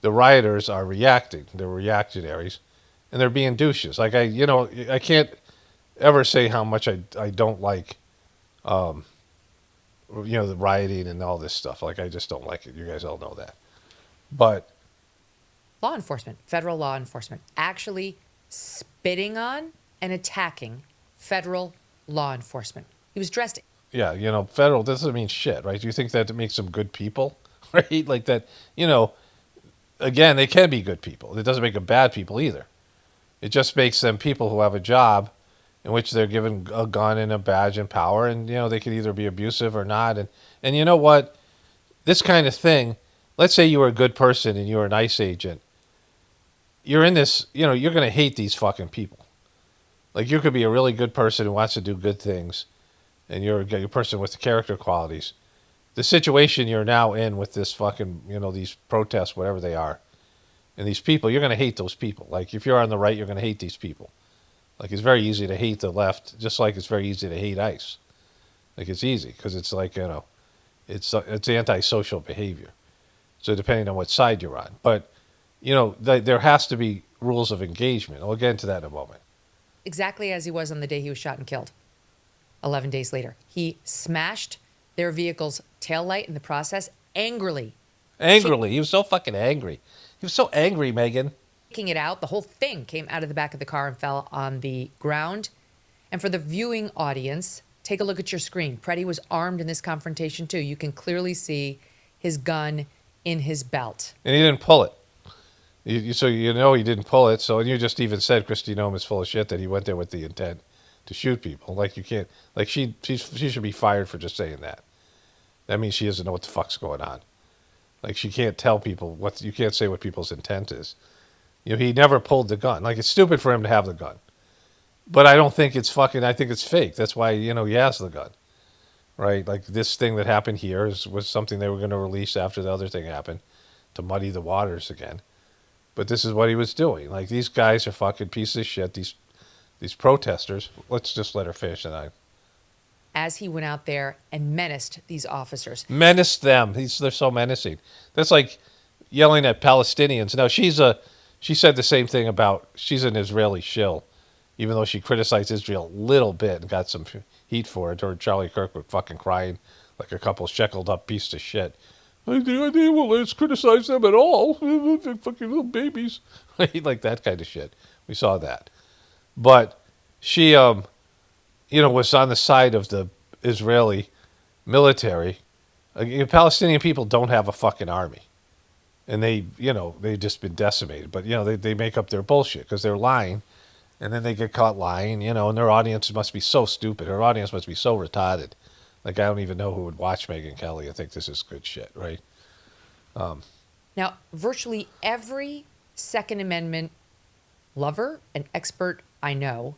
The rioters are reacting. They're reactionaries, and they're being douches. Like, I can't ever say how much I don't like the rioting and all this stuff. Like, I just don't like it. You guys all know that. But Law enforcement, federal law enforcement, actually spitting on and attacking federal law enforcement. He was dressed. Yeah, federal doesn't mean shit, right? Do you think that makes them good people, right? Like that, again, they can be good people. It doesn't make them bad people either. It just makes them people who have a job in which they're given a gun and a badge and power, and they can either be abusive or not. And you know what? This kind of thing. Let's say you were a good person and you were an ICE agent. You're in this. You're going to hate these fucking people. Like, you could be a really good person who wants to do good things, and you're a person with the character qualities. the situation you're now in with this fucking, these protests, whatever they are, and these people, you're going to hate those people. Like, if you're on the right, you're going to hate these people. Like, it's very easy to hate the left, just like it's very easy to hate ICE. Like, it's easy because it's like, it's antisocial behavior. So depending on what side you're on. But, there has to be rules of engagement. We'll get into that in a moment. Exactly as he was on the day he was shot and killed, 11 days later. He smashed their vehicle's taillight in the process angrily. Angrily. He was so fucking angry. He was so angry, Megan. Taking it out, the whole thing came out of the back of the car and fell on the ground. And for the viewing audience, take a look at your screen. Preddy was armed in this confrontation too. You can clearly see his gun in his belt. And he didn't pull it. So he didn't pull it. So, and you just even said Kristi Noem is full of shit that he went there with the intent to shoot people. Like, you can't, like, she should be fired for just saying that. That means she doesn't know what the fuck's going on. Like, she can't tell people you can't say what people's intent is. He never pulled the gun. Like, it's stupid for him to have the gun. But I don't think it's I think it's fake. That's why, he has the gun. Right? Like, this thing that happened here was something they were going to release after the other thing happened to muddy the waters again. But this is what he was doing. Like, these guys are fucking pieces of shit. These protesters. Let's just let her finish tonight. As he went out there and menaced these officers. Menaced them. They're so menacing. That's like yelling at Palestinians. Now, she said the same thing she's an Israeli shill, even though she criticized Israel a little bit and got some heat for it. Or Charlie Kirk fucking crying like a couple shackled up pieces of shit. I won't let us criticize them at all. They're fucking little babies. Like that kind of shit. We saw that. But she, was on the side of the Israeli military. Palestinian people don't have a fucking army. And they've just been decimated. But, they make up their bullshit because they're lying. And then they get caught lying, and their audience must be so stupid. Her audience must be so retarded. Like, I don't even know who would watch Megyn Kelly and think this is good shit, right? Now, virtually every Second Amendment lover and expert I know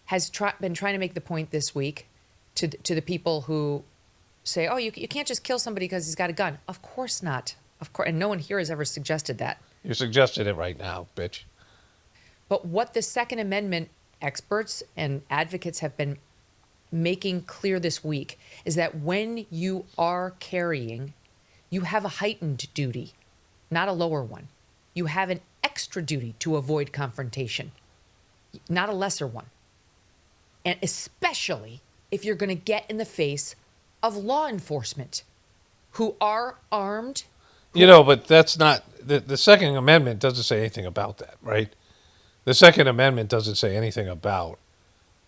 has been trying to make the point this week to the people who say, oh, you can't just kill somebody because he's got a gun. Of course not. Of course, and no one here has ever suggested that. You're suggesting it right now, bitch. But what the Second Amendment experts and advocates have been making clear this week is that when you are carrying, you have a heightened duty, not a lower one. You have an extra duty to avoid confrontation, not a lesser one. And especially if you're going to get in the face of law enforcement who are armed. But that's not, the Second Amendment doesn't say anything about that, right? The Second Amendment doesn't say anything about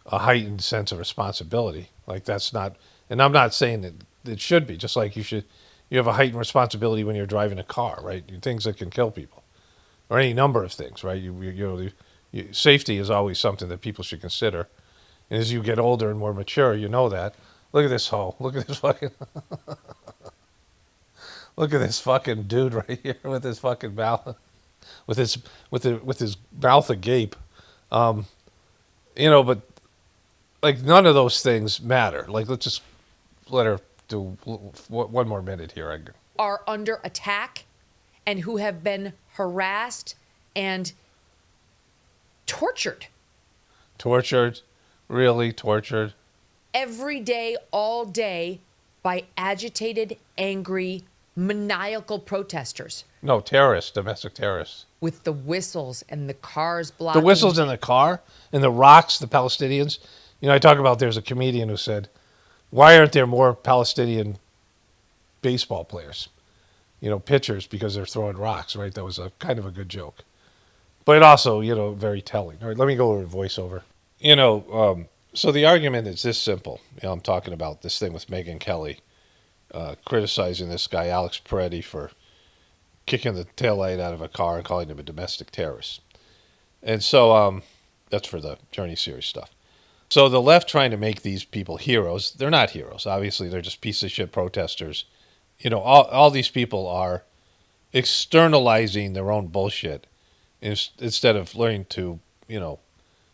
a heightened sense of responsibility. Like, that's not, and I'm not saying that it should be, just like you have a heightened responsibility when you're driving a car, right? Things that can kill people, or any number of things, right? Safety is always something that people should consider. And as you get older and more mature, you know that. Look at this hoe. Look at this fucking, look at this fucking dude right here with his fucking mouth, with his mouth agape. But like, none of those things matter. Like, let's just let her do one more minute here. Are under attack and who have been harassed and tortured. Tortured? Really tortured? Every day, all day, by agitated, angry, maniacal protesters. No, terrorists, domestic terrorists. With the whistles and the cars blocking. The whistles in the car and the rocks, the Palestinians. I talk about, there's a comedian who said, why aren't there more Palestinian baseball players? Pitchers, because they're throwing rocks, right? That was a kind of a good joke. But also, very telling. All right, let me go over the voiceover. So the argument is this simple. I'm talking about this thing with Megyn Kelly, criticizing this guy, Alex Peretti, for kicking the taillight out of a car and calling him a domestic terrorist. And so that's for the Journey series stuff. So the left trying to make these people heroes, they're not heroes. Obviously, they're just piece of shit protesters. All these people are externalizing their own bullshit instead of learning to,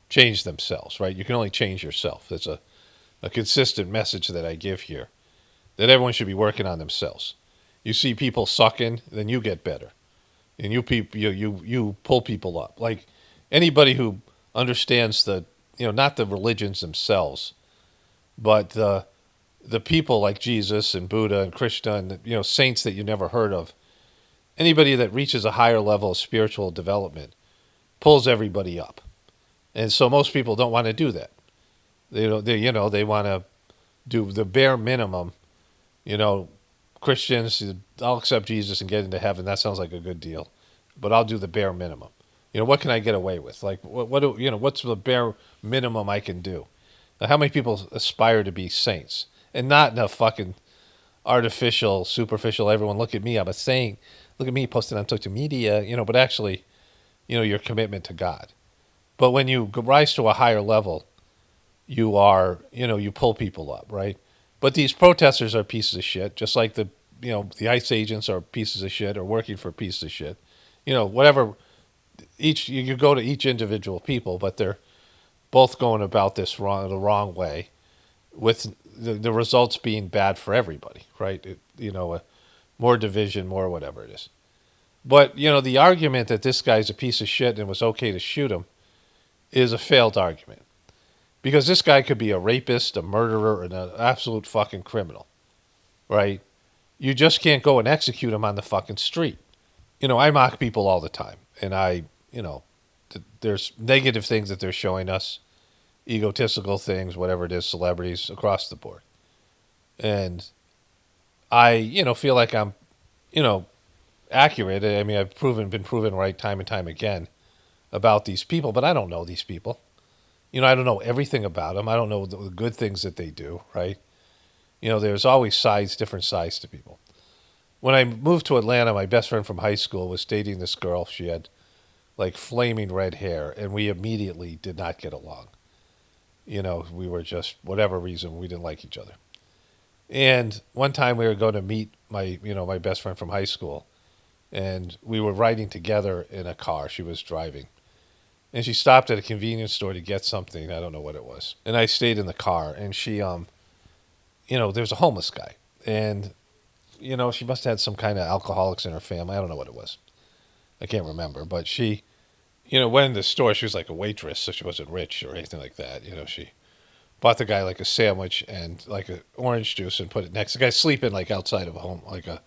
change themselves, right? You can only change yourself. That's a consistent message that I give here. that everyone should be working on themselves. You see people sucking, then you get better, and you pull people up. Like anybody who understands not the religions themselves, but the people like Jesus and Buddha and Krishna and saints that you never heard of. Anybody that reaches a higher level of spiritual development pulls everybody up, and so most people don't want to do that. They want to do the bare minimum. You know, Christians, I'll accept Jesus and get into heaven. That sounds like a good deal, but I'll do the bare minimum. What can I get away with? Like, what's the bare minimum I can do? Now, how many people aspire to be saints and not in a fucking artificial, superficial? Everyone, look at me, I'm a saint. Look at me posting on social media. But actually, your commitment to God. But when you rise to a higher level, you pull people up, right? But these protesters are pieces of shit, just like the ICE agents are pieces of shit or working for pieces of shit. Whatever. You go to each individual people, but they're both going about this the wrong way, with the results being bad for everybody, right? More division, more whatever it is. But the argument that this guy's a piece of shit and it was okay to shoot him is a failed argument. Because this guy could be a rapist, a murderer, and an absolute fucking criminal, right? You just can't go and execute him on the fucking street. I mock people all the time. And there's negative things that they're showing us, egotistical things, whatever it is, celebrities across the board. And I, feel like I'm, accurate. I mean, I've been proven right time and time again about these people, but I don't know these people. I don't know everything about them. I don't know the good things that they do, right? There's always different sides to people. When I moved to Atlanta, my best friend from high school was dating this girl. She had like flaming red hair, and we immediately did not get along. We were just, whatever reason, we didn't like each other. And one time we were going to meet my best friend from high school, and we were riding together in a car. She was driving. And she stopped at a convenience store to get something. I don't know what it was. And I stayed in the car. And she, there's a homeless guy. And, she must have had some kind of alcoholics in her family. I don't know what it was. I can't remember. But she, went in the store. She was like a waitress, so she wasn't rich or anything like that. She bought the guy like a sandwich and like an orange juice and put it next. The guy's sleeping like outside of a home, like a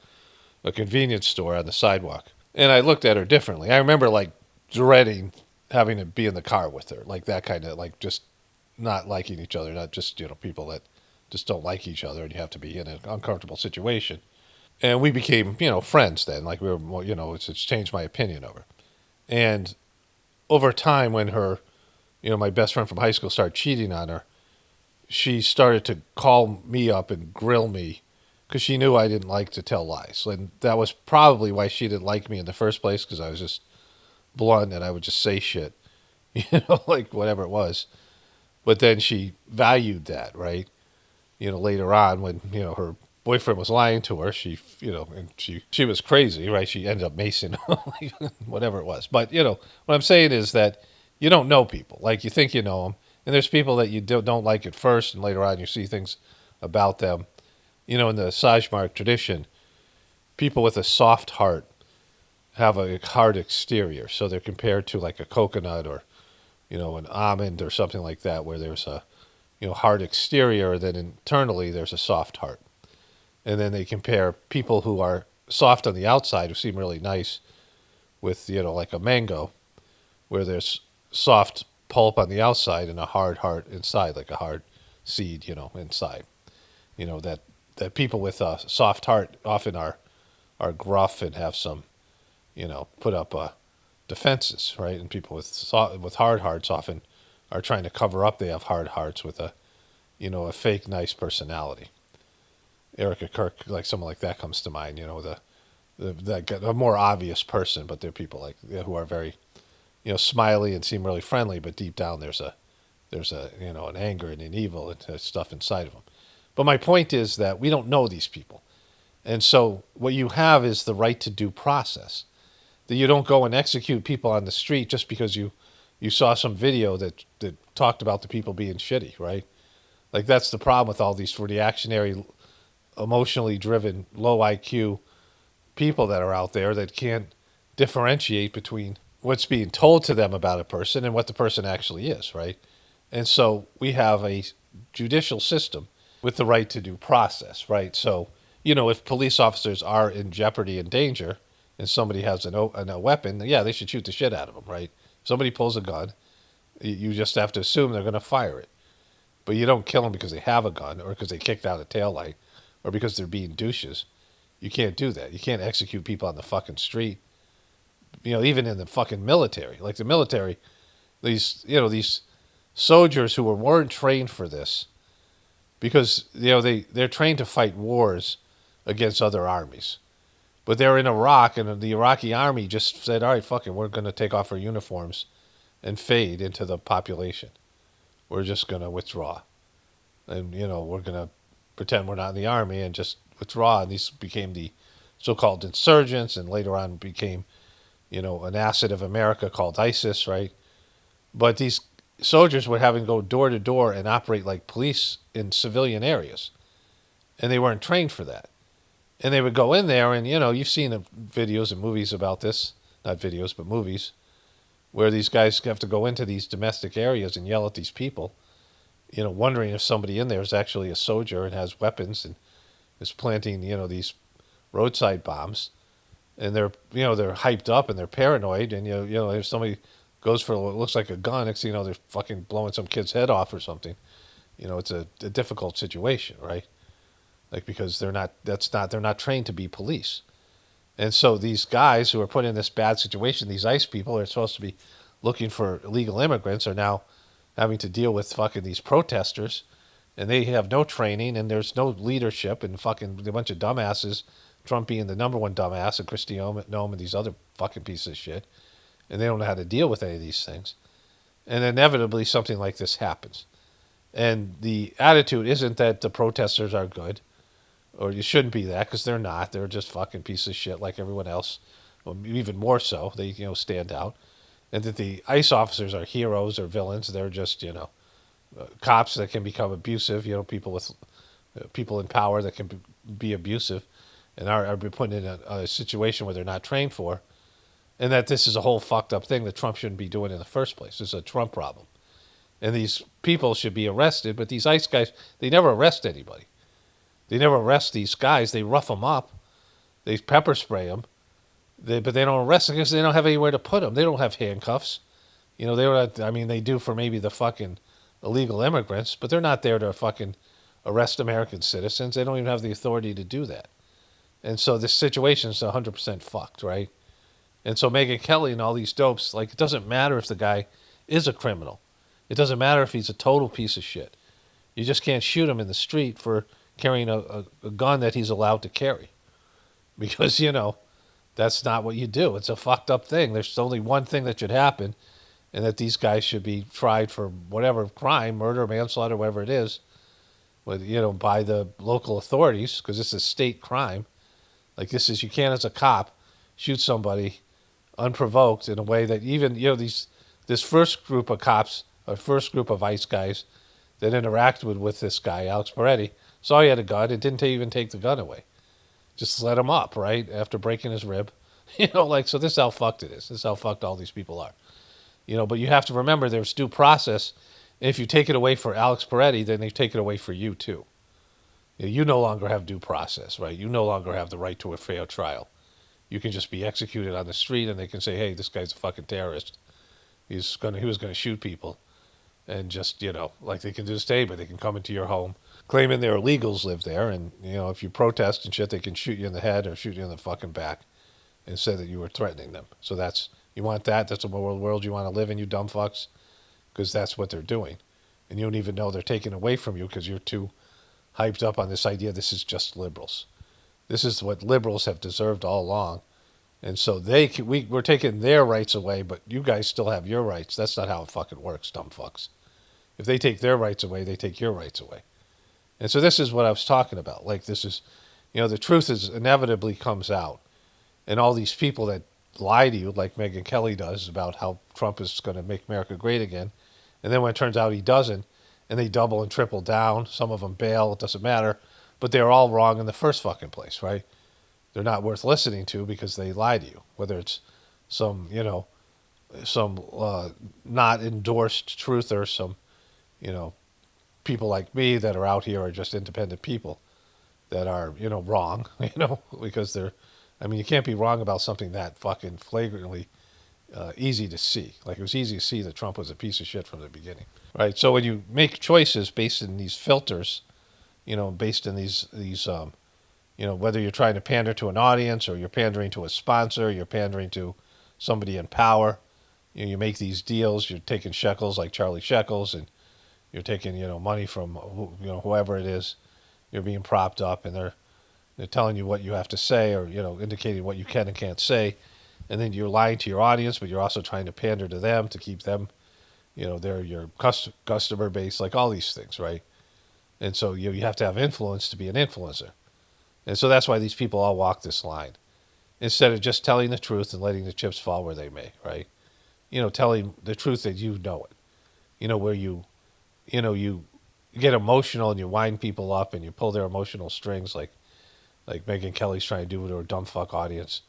convenience store on the sidewalk. And I looked at her differently. I remember like dreading having to be in the car with her, like that kind of, like, just not liking each other, not just, people that just don't like each other and you have to be in an uncomfortable situation. And we became, friends then, like we were, it's changed my opinion over. And over time when her, my best friend from high school started cheating on her, she started to call me up and grill me because she knew I didn't like to tell lies. And that was probably why she didn't like me in the first place, because I was just blunt and I would just say shit, like whatever it was. But then she valued that, right? Later on when, her boyfriend was lying to her, she, and she was crazy, right? She ended up macing, whatever it was. But, what I'm saying is that you don't know people. Like, you think you know them. And there's people that you don't like at first, and later on you see things about them. In the Sajmark tradition, people with a soft heart have a hard exterior. So they're compared to like a coconut or, an almond or something like that, where there's a, hard exterior, and then internally there's a soft heart. And then they compare people who are soft on the outside, who seem really nice, with, like a mango, where there's soft pulp on the outside and a hard heart inside, like a hard seed, inside. That people with a soft heart often are gruff and have some, put up defenses, right? And people with hard hearts often are trying to cover up they have hard hearts with a fake nice personality. Erica Kirk, like someone like that comes to mind. A more obvious person, but they're people like who are very, smiley and seem really friendly, but deep down there's an anger and an evil and stuff inside of them. But my point is that we don't know these people, and so what you have is the right to due process. That you don't go and execute people on the street just because you saw some video that talked about the people being shitty, right? Like, that's the problem with all these reactionary emotionally driven, low IQ people that are out there that can't differentiate between what's being told to them about a person and what the person actually is, right? And so we have a judicial system with the right to due process, right? So, if police officers are in jeopardy and danger and somebody has a weapon, yeah, they should shoot the shit out of them, right? If somebody pulls a gun, you just have to assume they're going to fire it. But you don't kill them because they have a gun or because they kicked out a taillight or because they're being douches. You can't do that. You can't execute people on the fucking street. Even in the fucking military. Like the military, these soldiers who weren't trained for this because, they're trained to fight wars against other armies. But they're in Iraq, and the Iraqi army just said, all right, fuck it, we're going to take off our uniforms and fade into the population. We're just going to withdraw. And, we're going to pretend we're not in the army and just withdraw. And these became the so-called insurgents, and later on became, an asset of America called ISIS, right? But these soldiers were having to go door to door and operate like police in civilian areas. And they weren't trained for that. And they would go in there, and, you've seen the videos and movies about this. Not videos, but movies, where these guys have to go into these domestic areas and yell at these people, wondering if somebody in there is actually a soldier and has weapons and is planting, these roadside bombs. And they're hyped up and they're paranoid. And, if somebody goes for what looks like a gun, next thing you know, they're fucking blowing some kid's head off or something. It's a difficult situation, right? Like, because they're not trained to be police. And so these guys who are put in this bad situation, these ICE people who are supposed to be looking for illegal immigrants, are now having to deal with fucking these protesters, and they have no training, and there's no leadership, and fucking a bunch of dumbasses, Trump being the number one dumbass, and Kristi Noem and these other fucking pieces of shit, and they don't know how to deal with any of these things. And inevitably something like this happens. And the attitude isn't that the protesters are good, or you shouldn't be that, because they're not. They're just fucking pieces of shit like everyone else. Well, even more so. They, stand out. And that the ICE officers are heroes or villains. They're just, cops that can become abusive, people with people in power that can be abusive and are put in a situation where they're not trained for. And that this is a whole fucked up thing that Trump shouldn't be doing in the first place. This is a Trump problem. And these people should be arrested, but these ICE guys, they never arrest anybody. They never arrest these guys. They rough them up. They pepper spray them. But they don't arrest them because they don't have anywhere to put them. They don't have handcuffs. They don't. They do for maybe the fucking illegal immigrants, but they're not there to fucking arrest American citizens. They don't even have the authority to do that. And so this situation is 100% fucked, right? And so Megyn Kelly and all these dopes, like, it doesn't matter if the guy is a criminal. It doesn't matter if he's a total piece of shit. You just can't shoot him in the street for carrying a gun that he's allowed to carry. Because, that's not what you do. It's a fucked up thing. There's only one thing that should happen, and that these guys should be tried for whatever crime, murder, manslaughter, whatever it is, by the local authorities, because it's a state crime. Like, you can't, as a cop, shoot somebody unprovoked in a way that even, this first group of cops, or first group of ICE guys that interacted with this guy, Alex Moretti, saw he had a gun and didn't even take the gun away. Just let him up, right, after breaking his rib. So this is how fucked it is. This is how fucked all these people are. But you have to remember there's due process. If you take it away for Alex Moretti, then they take it away for you, too. You no longer have due process, right? You no longer have the right to a fair trial. You can just be executed on the street, and they can say, hey, this guy's a fucking terrorist. He was going to shoot people. And just, like they can do today, but they can come into your home claiming their illegals live there. And, if you protest and shit, they can shoot you in the head or shoot you in the fucking back and say that you were threatening them. So you want that? That's the world you want to live in, you dumb fucks? Because that's what they're doing. And you don't even know they're taking away from you because you're too hyped up on this idea this is just liberals. This is what liberals have deserved all along. And so we're taking their rights away, but you guys still have your rights. That's not how it fucking works, dumb fucks. If they take their rights away, they take your rights away. And so this is what I was talking about. Like, this is, the truth is inevitably comes out. And all these people that lie to you, like Megyn Kelly does, about how Trump is going to make America great again. And then when it turns out he doesn't, and they double and triple down, some of them bail, it doesn't matter. but they're all wrong in the first fucking place, right? They're not worth listening to because they lie to you, whether it's some, some not endorsed truth or some, people like me that are out here are just independent people that are, wrong, because you can't be wrong about something that fucking flagrantly easy to see. Like, it was easy to see that Trump was a piece of shit from the beginning, right? So when you make choices based in these filters, based in these whether you're trying to pander to an audience or you're pandering to a sponsor, you're pandering to somebody in power, you make these deals, you're taking shekels like Charlie Shekels, and you're taking, money from, whoever it is, you're being propped up, and they're telling you what you have to say, or, indicating what you can and can't say. And then you're lying to your audience, but you're also trying to pander to them to keep them, they're your customer base, like all these things, right? And so you have to have influence to be an influencer. And so that's why these people all walk this line. Instead of just telling the truth and letting the chips fall where they may, right? Telling the truth that you know it. Where you get emotional and you wind people up and you pull their emotional strings like Megyn Kelly's trying to do to her dumb fuck audience.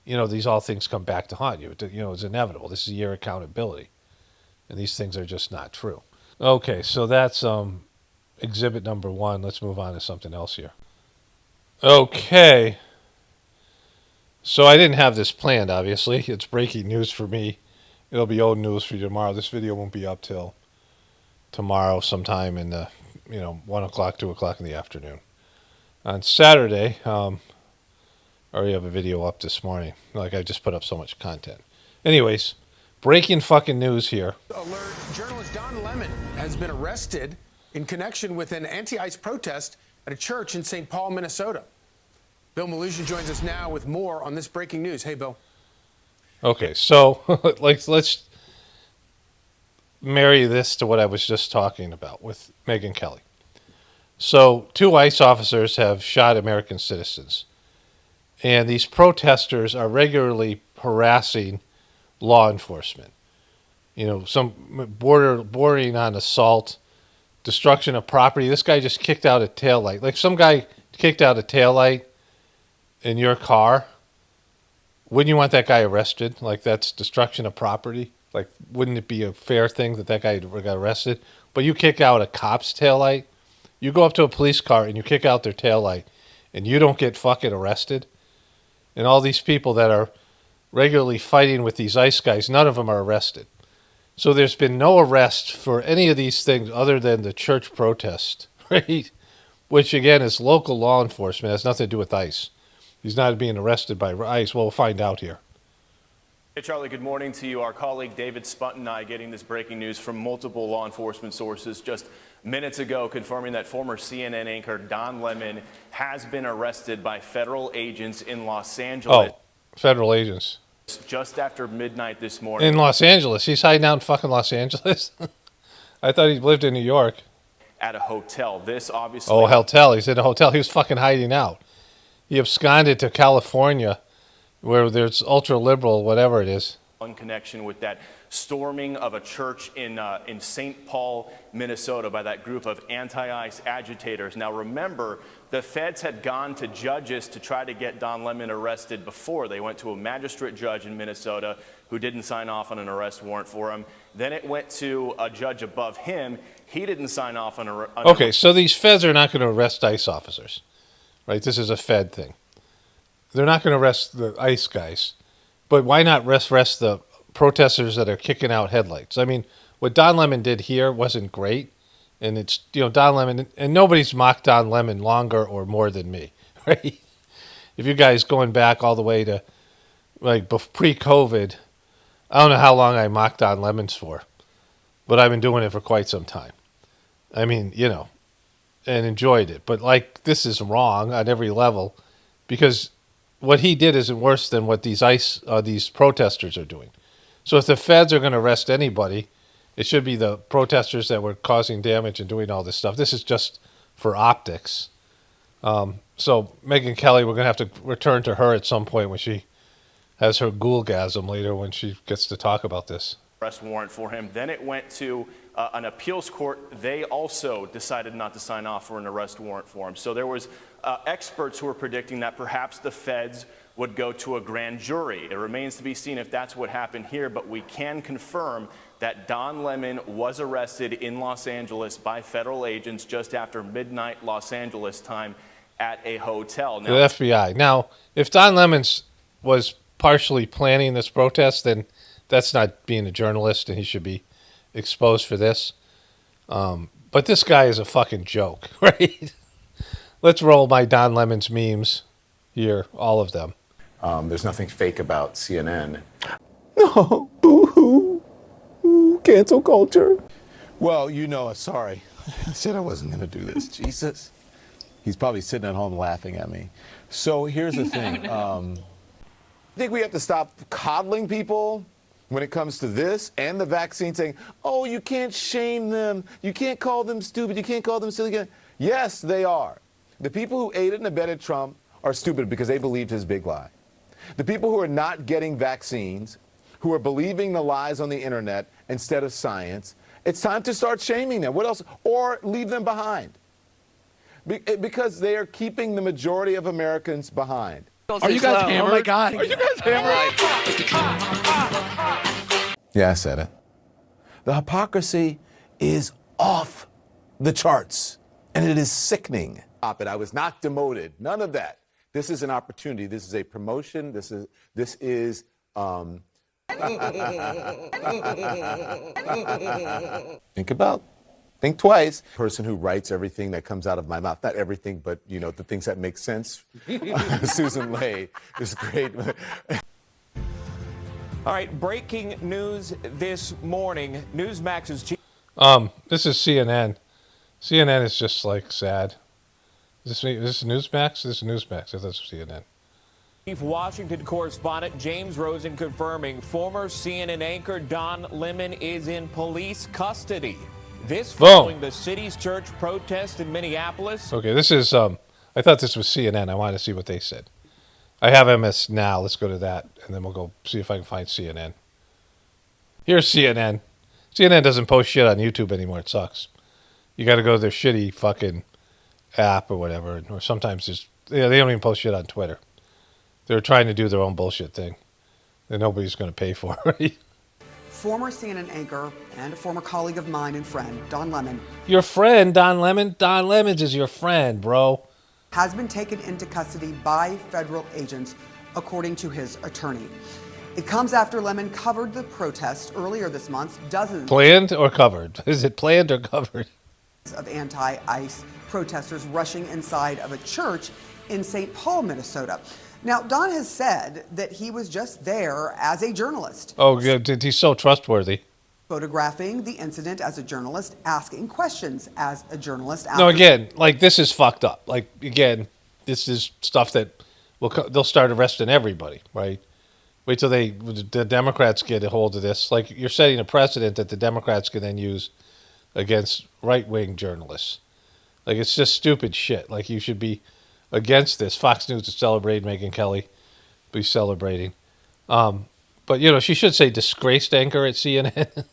These all things come back to haunt you. It's inevitable. This is your accountability. And these things are just not true. Okay, so that's exhibit number 1. Let's move on to something else here. Okay. So I didn't have this planned, obviously. It's breaking news for me. It'll be old news for you tomorrow. This video won't be up till tomorrow sometime in the, 1 o'clock, 2 o'clock in the afternoon. On Saturday, I already have a video up this morning. Like, I just put up so much content. Anyways, breaking fucking news here. Alert, journalist Don Lemon has been arrested in connection with an anti-ICE protest at a church in St. Paul, Minnesota. Bill Malusha joins us now with more on this breaking news. Hey, Bill. Okay, so let's marry this to what I was just talking about with Megyn Kelly. So 2 ICE officers have shot American citizens. And these protesters are regularly harassing law enforcement. Some bordering on assault, destruction of property. This guy just kicked out a taillight. Like, some guy kicked out a taillight in your car. Wouldn't you want that guy arrested? Like, that's destruction of property. Like, wouldn't it be a fair thing that guy got arrested? But you kick out a cop's taillight. You go up to a police car and you kick out their taillight, and you don't get fucking arrested. And all these people that are regularly fighting with these ICE guys, none of them are arrested. So there's been no arrest for any of these things other than the church protest, right? Which, again, is local law enforcement. It has nothing to do with ICE. He's not being arrested by ICE. Well, we'll find out here. Hey, Charlie, good morning to you. Our colleague David Spunt and I getting this breaking news from multiple law enforcement sources just minutes ago, confirming that former CNN anchor Don Lemon has been arrested by federal agents in Los Angeles. Oh, federal agents. Just after midnight this morning. In Los Angeles? He's hiding out in fucking Los Angeles? I thought he lived in New York. At a hotel. This obviously... Oh, hotel. He's in a hotel. He was fucking hiding out. He absconded to California, where there's ultra-liberal, whatever it is. In connection with that storming of a church in St. Paul, Minnesota by that group of anti-ICE agitators. Now remember, the feds had gone to judges to try to get Don Lemon arrested before. They went to a magistrate judge in Minnesota who didn't sign off on an arrest warrant for him. Then it went to a judge above him. He didn't sign off on a... Okay, so these feds are not going to arrest ICE officers, right? This is a Fed thing. They're not going to arrest the ICE guys. But why not arrest the protesters that are kicking out headlights? I mean, what Don Lemon did here wasn't great. And it's, Don Lemon, and nobody's mocked Don Lemon longer or more than me, right? If you guys going back all the way to, like, pre-COVID, I don't know how long I mocked Don Lemons for, but I've been doing it for quite some time. I mean, and enjoyed it. But, like, this is wrong on every level because what he did isn't worse than what these these protesters are doing. So if the feds are going to arrest anybody, it should be the protesters that were causing damage and doing all this stuff. This is just for optics. So Megyn Kelly, we're going to have to return to her at some point when she has her ghoulgasm later when she gets to talk about this. Arrest warrant for him. Then it went to an appeals court, they also decided not to sign off for an arrest warrant for him. So there was experts who were predicting that perhaps the feds would go to a grand jury. It remains to be seen if that's what happened here, but we can confirm that Don Lemon was arrested in Los Angeles by federal agents just after midnight Los Angeles time at a hotel. Now, the FBI. Now, if Don Lemon was partially planning this protest, then that's not being a journalist, and he should be exposed for this. But this guy is a fucking joke, right? Let's roll my Don Lemon's memes here, all of them. There's nothing fake about CNN. No, boo-hoo. Ooh, cancel culture. Well, sorry. I said I wasn't going to do this. Jesus. He's probably sitting at home laughing at me. So here's the thing. I think we have to stop coddling people when it comes to this and the vaccine, saying, oh, you can't shame them. You can't call them stupid. You can't call them silly. Yes, they are. The people who aided and abetted Trump are stupid because they believed his big lie. The people who are not getting vaccines, who are believing the lies on the internet instead of science, it's time to start shaming them. What else? Or leave them behind. Because they are keeping the majority of Americans behind. Are you guys hammered? Oh my God. Are you guys hammered? Yeah, I said it. The hypocrisy is off the charts, and it is sickening. But I was not demoted. None of that. This is an opportunity. This is a promotion. This is think twice. Person who writes everything that comes out of my mouth. Not everything, but the things that make sense. Susan Lay is great. All right, breaking news this morning. Newsmax's chief. This is CNN. CNN is just like sad. Is this Newsmax? This is Newsmax. I thought it was CNN. Chief Washington correspondent James Rosen confirming former CNN anchor Don Lemon is in police custody. This following the city's church protest in Minneapolis. Okay, this is I thought this was CNN. I wanted to see what they said. I have MS Now. Let's go to that, and then we'll go see if I can find CNN. Here's CNN. CNN doesn't post shit on YouTube anymore. It sucks. You got to go to their shitty fucking app or whatever, or sometimes just they don't even post shit on Twitter. They're trying to do their own bullshit thing that nobody's going to pay for, right? Former CNN anchor and a former colleague of mine and friend, Don Lemon. Your friend, Don Lemon? Don Lemon is your friend, bro. Has been taken into custody by federal agents, according to his attorney. It comes after Lemon covered the protest earlier this month. Dozens. Planned or covered? Is it planned or covered? Of anti-ICE protesters rushing inside of a church in St. Paul, Minnesota. Now, Don has said that he was just there as a journalist. Oh, he's so trustworthy. Photographing the incident as a journalist, asking questions as a journalist. No, again, like this is fucked up. Like, again, this is stuff that they'll start arresting everybody, right? Wait till the Democrats get a hold of this. Like, you're setting a precedent that the Democrats can then use against right-wing journalists. Like, it's just stupid shit. Like, you should be against this. Fox News is celebrating. Megyn Kelly be celebrating. But, she should say disgraced anchor at CNN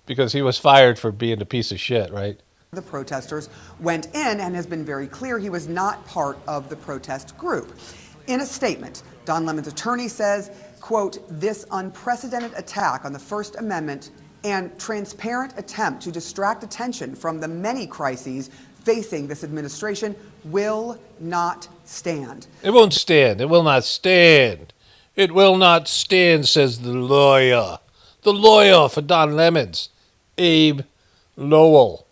because he was fired for being a piece of shit, right? The protesters went in and has been very clear he was not part of the protest group. In a statement, Don Lemon's attorney says, quote, this unprecedented attack on the First Amendment and transparent attempt to distract attention from the many crises facing this administration will not stand. It won't stand. It will not stand. It will not stand, says the lawyer. The lawyer for Don Lemon's, Abe Lowell,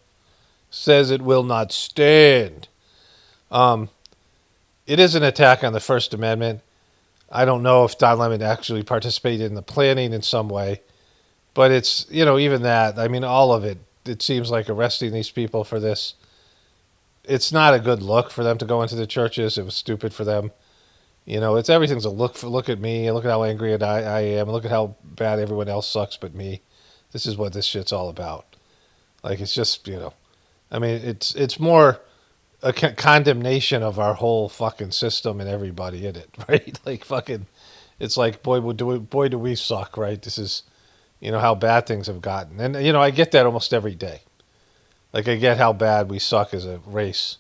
says it will not stand. It is an attack on the First Amendment. I don't know if Don Lemon actually participated in the planning in some way. But it's, even that, I mean, all of it, it seems like arresting these people for this. It's not a good look for them to go into the churches. It was stupid for them. Everything's a look at me. Look at how angry I am. Look at how bad everyone else sucks but me. This is what this shit's all about. Like, it's just, I mean, it's more a condemnation of our whole fucking system and everybody in it, right? Like, fucking, it's like, boy, do we suck, right? This is how bad things have gotten. And, I get that almost every day. Like, I get how bad we suck as a race,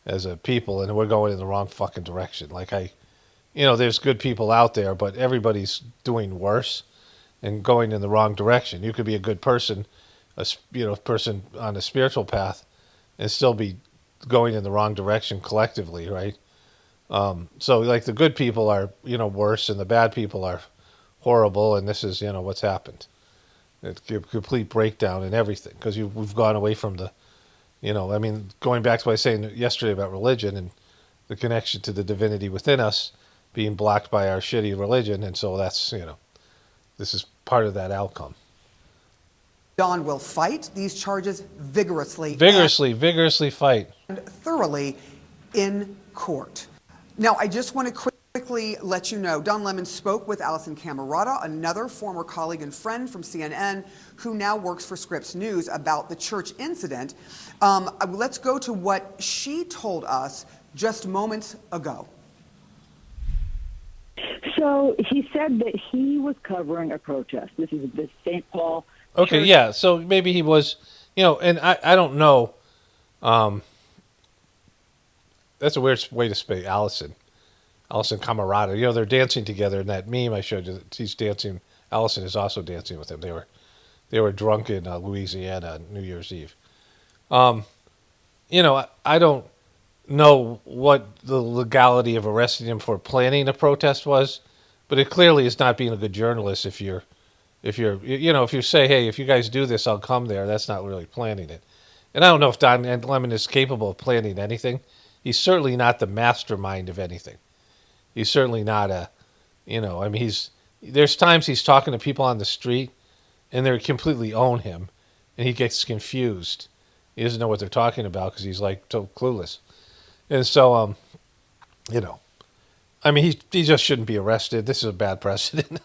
as a people, and we're going in the wrong fucking direction. Like, there's good people out there, but everybody's doing worse and going in the wrong direction. You could be a good person, person on a spiritual path, and still be going in the wrong direction collectively, right? So, like, the good people are, worse, and the bad people are horrible, and this is, what's happened. It's a complete breakdown in everything, because we've gone away from the, going back to what I was saying yesterday about religion and the connection to the divinity within us being blocked by our shitty religion, and so that's, this is part of that outcome. Don will fight these charges vigorously fight. And thoroughly in court. Now, I just want to quickly let you know, Don Lemon spoke with Allison Camerata, another former colleague and friend from CNN, who now works for Scripps News, about the church incident. Let's go to what she told us just moments ago. So he said that he was covering a protest. This is the St. Paul. Okay, church. yeah. So maybe he was, and I don't know. That's a weird way to say Allison Camerata. They're dancing together in that meme I showed you. That he's dancing. Allison is also dancing with him. They were drunk in Louisiana on New Year's Eve. I don't know what the legality of arresting him for planning a protest was, but it clearly is not being a good journalist if you say, hey, if you guys do this, I'll come there. That's not really planning it. And I don't know if Don Lemon is capable of planning anything. He's certainly not the mastermind of anything. He's certainly not there's times he's talking to people on the street and they completely own him and he gets confused. He doesn't know what they're talking about because he's like so clueless. And so, he just shouldn't be arrested. This is a bad precedent.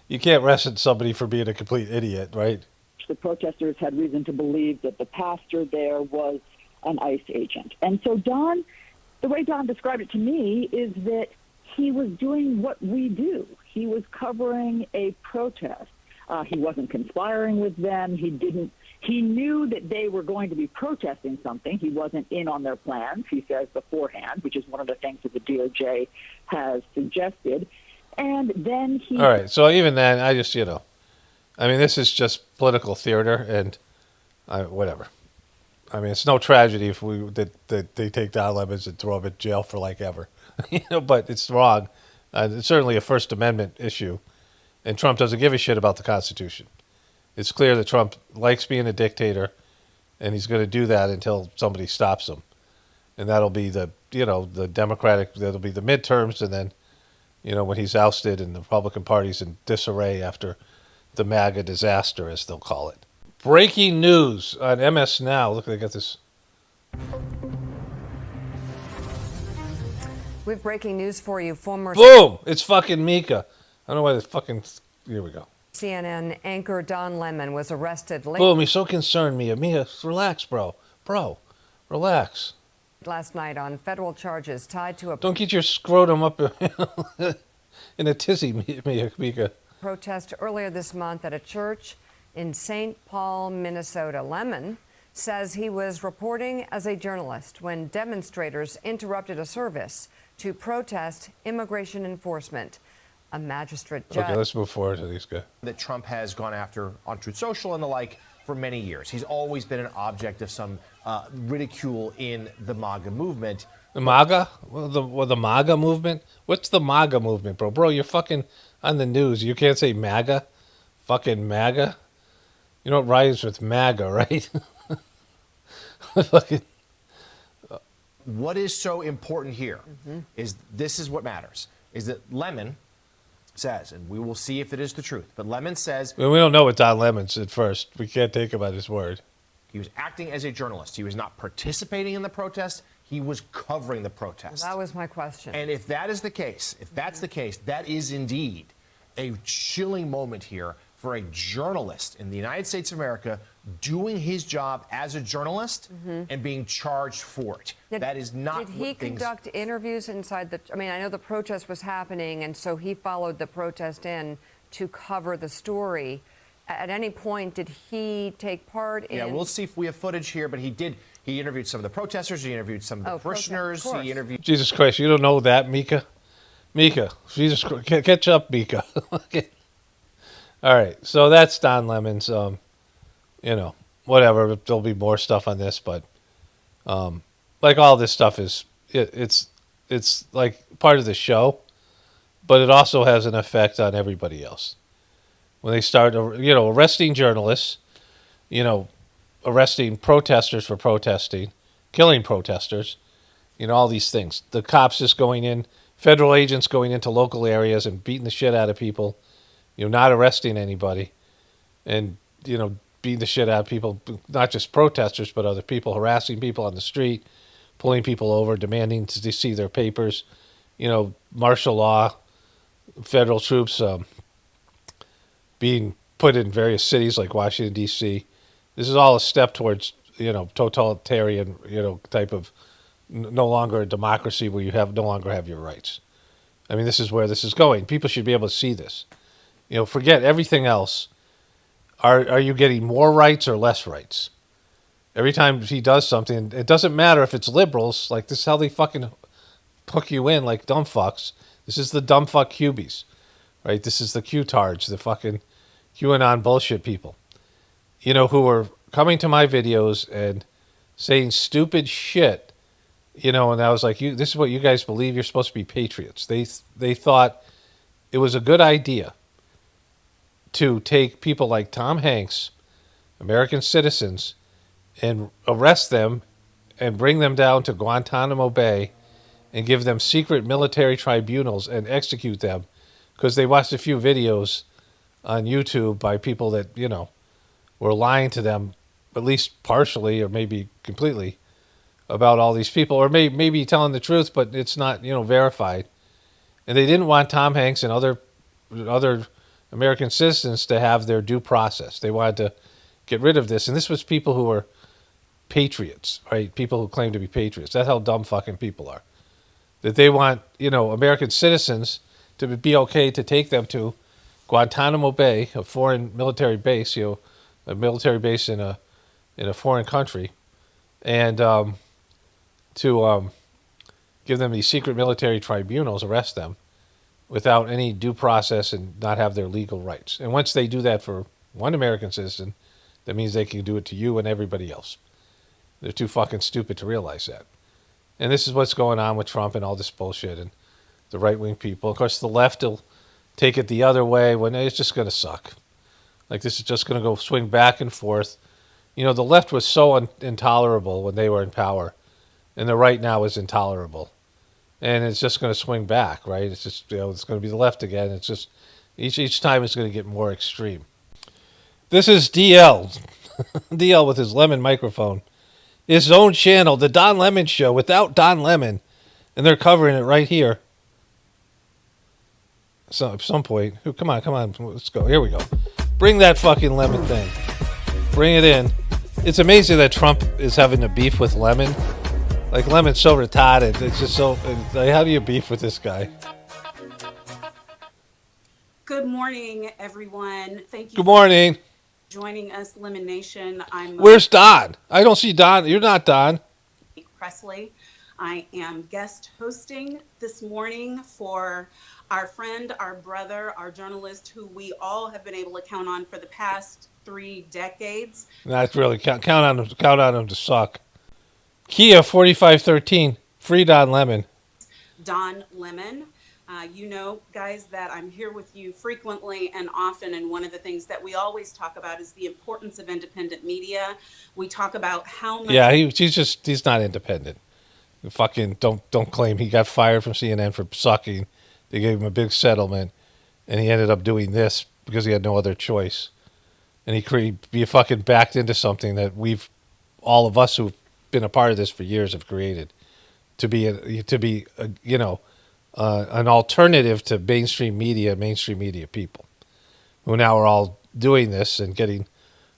You can't arrest somebody for being a complete idiot, right? The protesters had reason to believe that the pastor there was an ICE agent. And so the way Don described it to me is that he was doing what we do. He was covering a protest. He wasn't conspiring with them. He knew that they were going to be protesting something. He wasn't in on their plans, he says, beforehand, which is one of the things that the DOJ has suggested. And then he... All right, so even then, I just, this is just political theater, and whatever. It's no tragedy if that they take Don Lemon and throw him in jail for like ever. But it's wrong. It's certainly a First Amendment issue, and Trump doesn't give a shit about the Constitution. It's clear that Trump likes being a dictator, and he's going to do that until somebody stops him. And that'll be the Democratic, that'll be the midterms, and then, when he's ousted and the Republican Party's in disarray after the MAGA disaster, as they'll call it. Breaking news on MS Now. Look, they got this. We have breaking news for you. Boom! It's fucking Mika. I don't know why this fucking... Here we go. CNN anchor Don Lemon was arrested late... Boom, he's so concerned, Mia. Mia, relax, bro. Bro, relax. ...last night on federal charges tied to a... Don't get your scrotum up in a tizzy, Mika. ...protest earlier this month at a church in St. Paul, Minnesota. Lemon says he was reporting as a journalist when demonstrators interrupted a service to protest immigration enforcement. A magistrate judge... Okay, let's move forward to these guys. ...that Trump has gone after on Truth Social and the like for many years. He's always been an object of some ridicule in the MAGA movement. The MAGA? The MAGA movement? What's the MAGA movement, bro? Bro, you're fucking on the news. You can't say MAGA? Fucking MAGA? You know what rhymes with MAGA, right? Fucking... What is so important here is this is what matters, is that Lemon says, and we will see if it is the truth, but Lemon says... We don't know what Don Lemon said first. We can't take him at his word. He was acting as a journalist. He was not participating in the protest. He was covering the protest. That was my question. And if that is the case, if that's the case, that is indeed a chilling moment here for a journalist in the United States of America doing his job as a journalist and being charged for it. Now, that is not did he conduct interviews inside the... I mean, I know the protest was happening, and so he followed the protest in to cover the story. At any point, did he take part in? Yeah, we'll see if we have footage here, but he did. He interviewed some of the protesters. He interviewed some of the parishioners. He interviewed. Jesus Christ, you don't know that, Mika? Mika, Jesus Christ, catch up, Mika. Okay. All right, so that's Don Lemon's, whatever. There'll be more stuff on this, but like all this stuff is, it's like part of the show, but it also has an effect on everybody else. When they start, arresting journalists, arresting protesters for protesting, killing protesters, all these things. The cops just going in, federal agents going into local areas and beating the shit out of people, not arresting anybody, and, beating the shit out of people, not just protesters, but other people, harassing people on the street, pulling people over, demanding to see their papers, martial law, federal troops being put in various cities like Washington, D.C. This is all a step towards, totalitarian, type of no longer a democracy where you no longer have your rights. I mean, this is where this is going. People should be able to see this. Forget everything else. Are you getting more rights or less rights? Every time he does something, it doesn't matter if it's liberals. Like, this is how they fucking hook you in like dumb fucks. This is the dumb fuck cubies, right? This is the Q-tards, the fucking QAnon bullshit people, who are coming to my videos and saying stupid shit, and I was like, this is what you guys believe. You're supposed to be patriots. They thought it was a good idea to take people like Tom Hanks, American citizens, and arrest them and bring them down to Guantanamo Bay and give them secret military tribunals and execute them because they watched a few videos on YouTube by people that, were lying to them, at least partially or maybe completely, about all these people, or maybe telling the truth, but it's not, verified. And they didn't want Tom Hanks and other American citizens to have their due process. They wanted to get rid of this. And this was people who were patriots, right? People who claim to be patriots. That's how dumb fucking people are. That they want, American citizens to be okay to take them to Guantanamo Bay, a foreign military base, a military base in a foreign country, and to give them these secret military tribunals, arrest them without any due process and not have their legal rights. And once they do that for one American citizen, that means they can do it to you and everybody else. They're too fucking stupid to realize that. And this is what's going on with Trump and all this bullshit and the right-wing people. Of course, the left will take it the other way when it's just going to suck. Like, this is just going to go swing back and forth. The left was so intolerable when they were in power, and the right now is intolerable. And it's just going to swing back, right? It's just, it's going to be the left again. It's just, each time it's going to get more extreme. This is DL. DL with his lemon microphone. His own channel, The Don Lemon Show, without Don Lemon. And they're covering it right here. So at some point, come on, let's go. Here we go. Bring that fucking lemon thing. Bring it in. It's amazing that Trump is having a beef with Lemon. Like, Lemon's so retarded. It's just so, like, how do you beef with this guy? Good morning, everyone. Thank you. Good morning. For joining us, Lemon Nation. Where's Don? I don't see Don. You're not Don. Presley. I am guest hosting this morning for our friend, our brother, our journalist, who we all have been able to count on for the past 3 decades. That's really count on him. Count on him to suck. Kia 4513, free Don Lemon. Don Lemon. Guys, that I'm here with you frequently and often, and one of the things that we always talk about is the importance of independent media. We talk about how much... Yeah, he's not independent. Fucking don't claim he got fired from CNN for sucking. They gave him a big settlement, and he ended up doing this because he had no other choice. And he fucking backed into something that all of us who've been a part of this for years have created, to be an alternative to mainstream media people, who now are all doing this and getting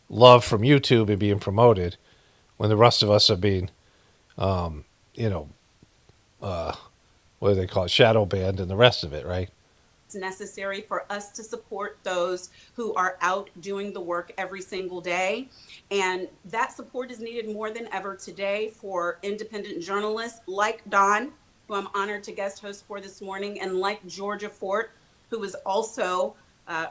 love from YouTube and being promoted, when the rest of us are being, what do they call it, shadow banned and the rest of it, right? It's necessary for us to support those who are out doing the work every single day. And that support is needed more than ever today for independent journalists like Don, who I'm honored to guest host for this morning, and like Georgia Fort, who was also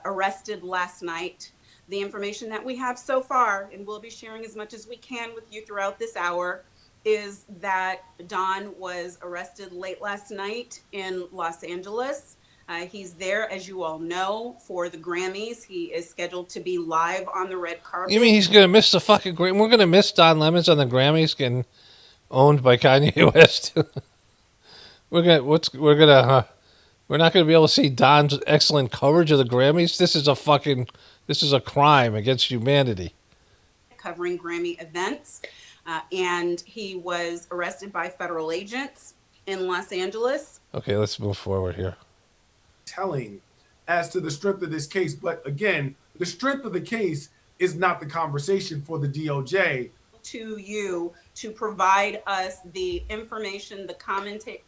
arrested last night. The information that we have so far, and we'll be sharing as much as we can with you throughout this hour, is that Don was arrested late last night in Los Angeles. He's there, as you all know, for the Grammys. He is scheduled to be live on the red carpet. You mean he's going to miss the fucking Grammy? We're going to miss Don Lemons on the Grammys getting owned by Kanye West. We're not going to be able to see Don's excellent coverage of the Grammys. This is a crime against humanity. Covering Grammy events, and he was arrested by federal agents in Los Angeles. Okay, let's move forward here. Telling as to the strength of this case, but again, the strength of the case is not the conversation for the DOJ. To you to provide us the information, the commentary.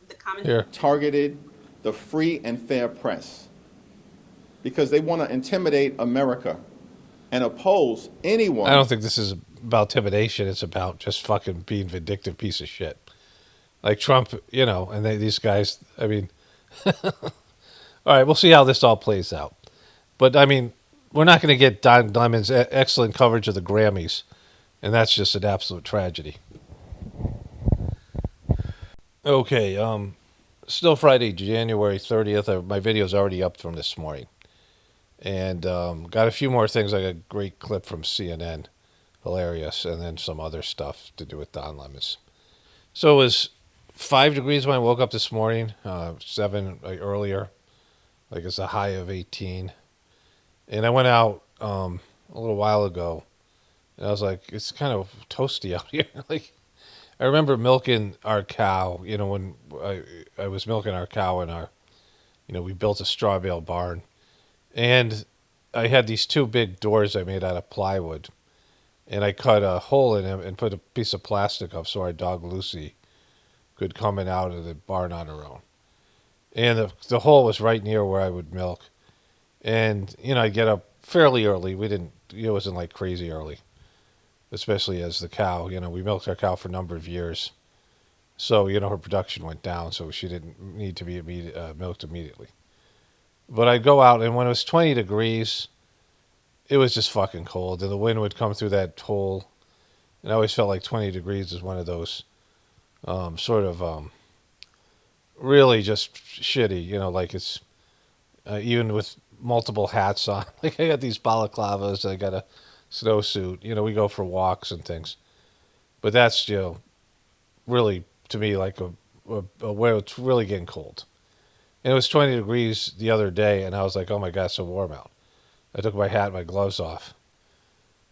Targeted the free and fair press because they want to intimidate America and oppose anyone. I don't think this is about intimidation. It's about just fucking being vindictive piece of shit. Like Trump, and these guys, I mean... All right, we'll see how this all plays out. But, I mean, we're not going to get Don Lemon's excellent coverage of the Grammys, and that's just an absolute tragedy. Okay, still Friday, January 30th. My video's already up from this morning. And got a few more things. I got a great clip from CNN, hilarious, and then some other stuff to do with Don Lemons. So it was 5 degrees when I woke up this morning, 7 earlier. Like it's a high of 18. And I went out a little while ago, and I was like, it's kind of toasty out here. Like, I remember milking our cow, when I was milking our cow in our, we built a straw bale barn. And I had these 2 big doors I made out of plywood. And I cut a hole in them and put a piece of plastic up so our dog Lucy could come in out of the barn on her own. And the hole was right near where I would milk. And, I'd get up fairly early. It wasn't like crazy early, especially as the cow. We milked our cow for a number of years. So, her production went down, so she didn't need to be milked immediately. But I'd go out, and when it was 20 degrees, it was just fucking cold. And the wind would come through that hole. And I always felt like 20 degrees is one of those really just shitty, like it's even with multiple hats on. Like I got these balaclavas, I got a snowsuit, we go for walks and things. But that's, really, to me, like where it's really getting cold. And it was 20 degrees the other day, and I was like, oh my God, it's so warm out. I took my hat and my gloves off.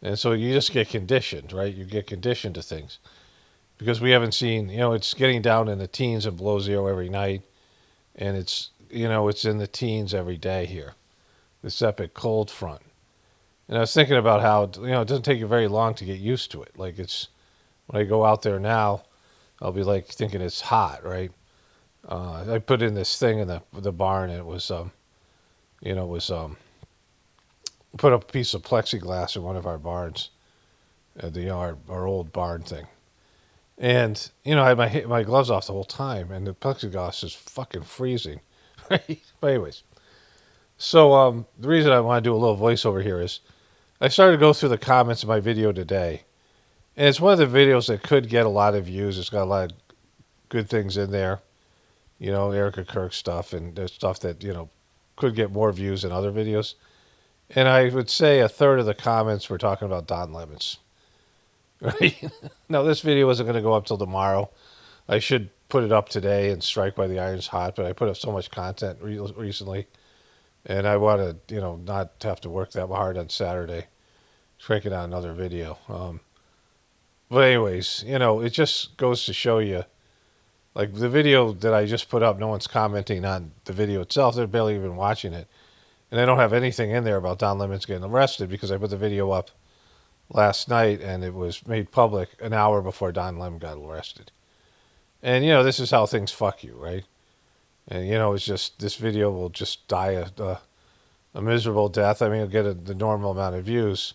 And so you just get conditioned, right? You get conditioned to things. Because we haven't seen, it's getting down in the teens and below zero every night. And it's, it's in the teens every day here. This epic cold front. And I was thinking about how, it doesn't take you very long to get used to it. Like when I go out there now, I'll be like thinking it's hot, right? I put in this thing in the barn, and it was, put up a piece of plexiglass in one of our barns. Our old barn thing. And, I had my gloves off the whole time, and the plexiglass is fucking freezing. Right? But anyways. So the reason I want to do a little voiceover here is I started to go through the comments of my video today. And it's one of the videos that could get a lot of views. It's got a lot of good things in there. Erica Kirk stuff, and there's stuff that, could get more views than other videos. And I would say a third of the comments were talking about Don Lemons. Right? Now, this video isn't going to go up till tomorrow. I should put it up today and strike while the iron's hot, but I put up so much content recently, and I want to, not have to work that hard on Saturday, cranking out another video. But anyways, it just goes to show you, like the video that I just put up, no one's commenting on the video itself. They're barely even watching it. And I don't have anything in there about Don Lemons getting arrested because I put the video up last night, and it was made public an hour before Don Lemon got arrested. And, this is how things fuck you, right? And, it's just, this video will just die a miserable death. I mean, it'll get the normal amount of views,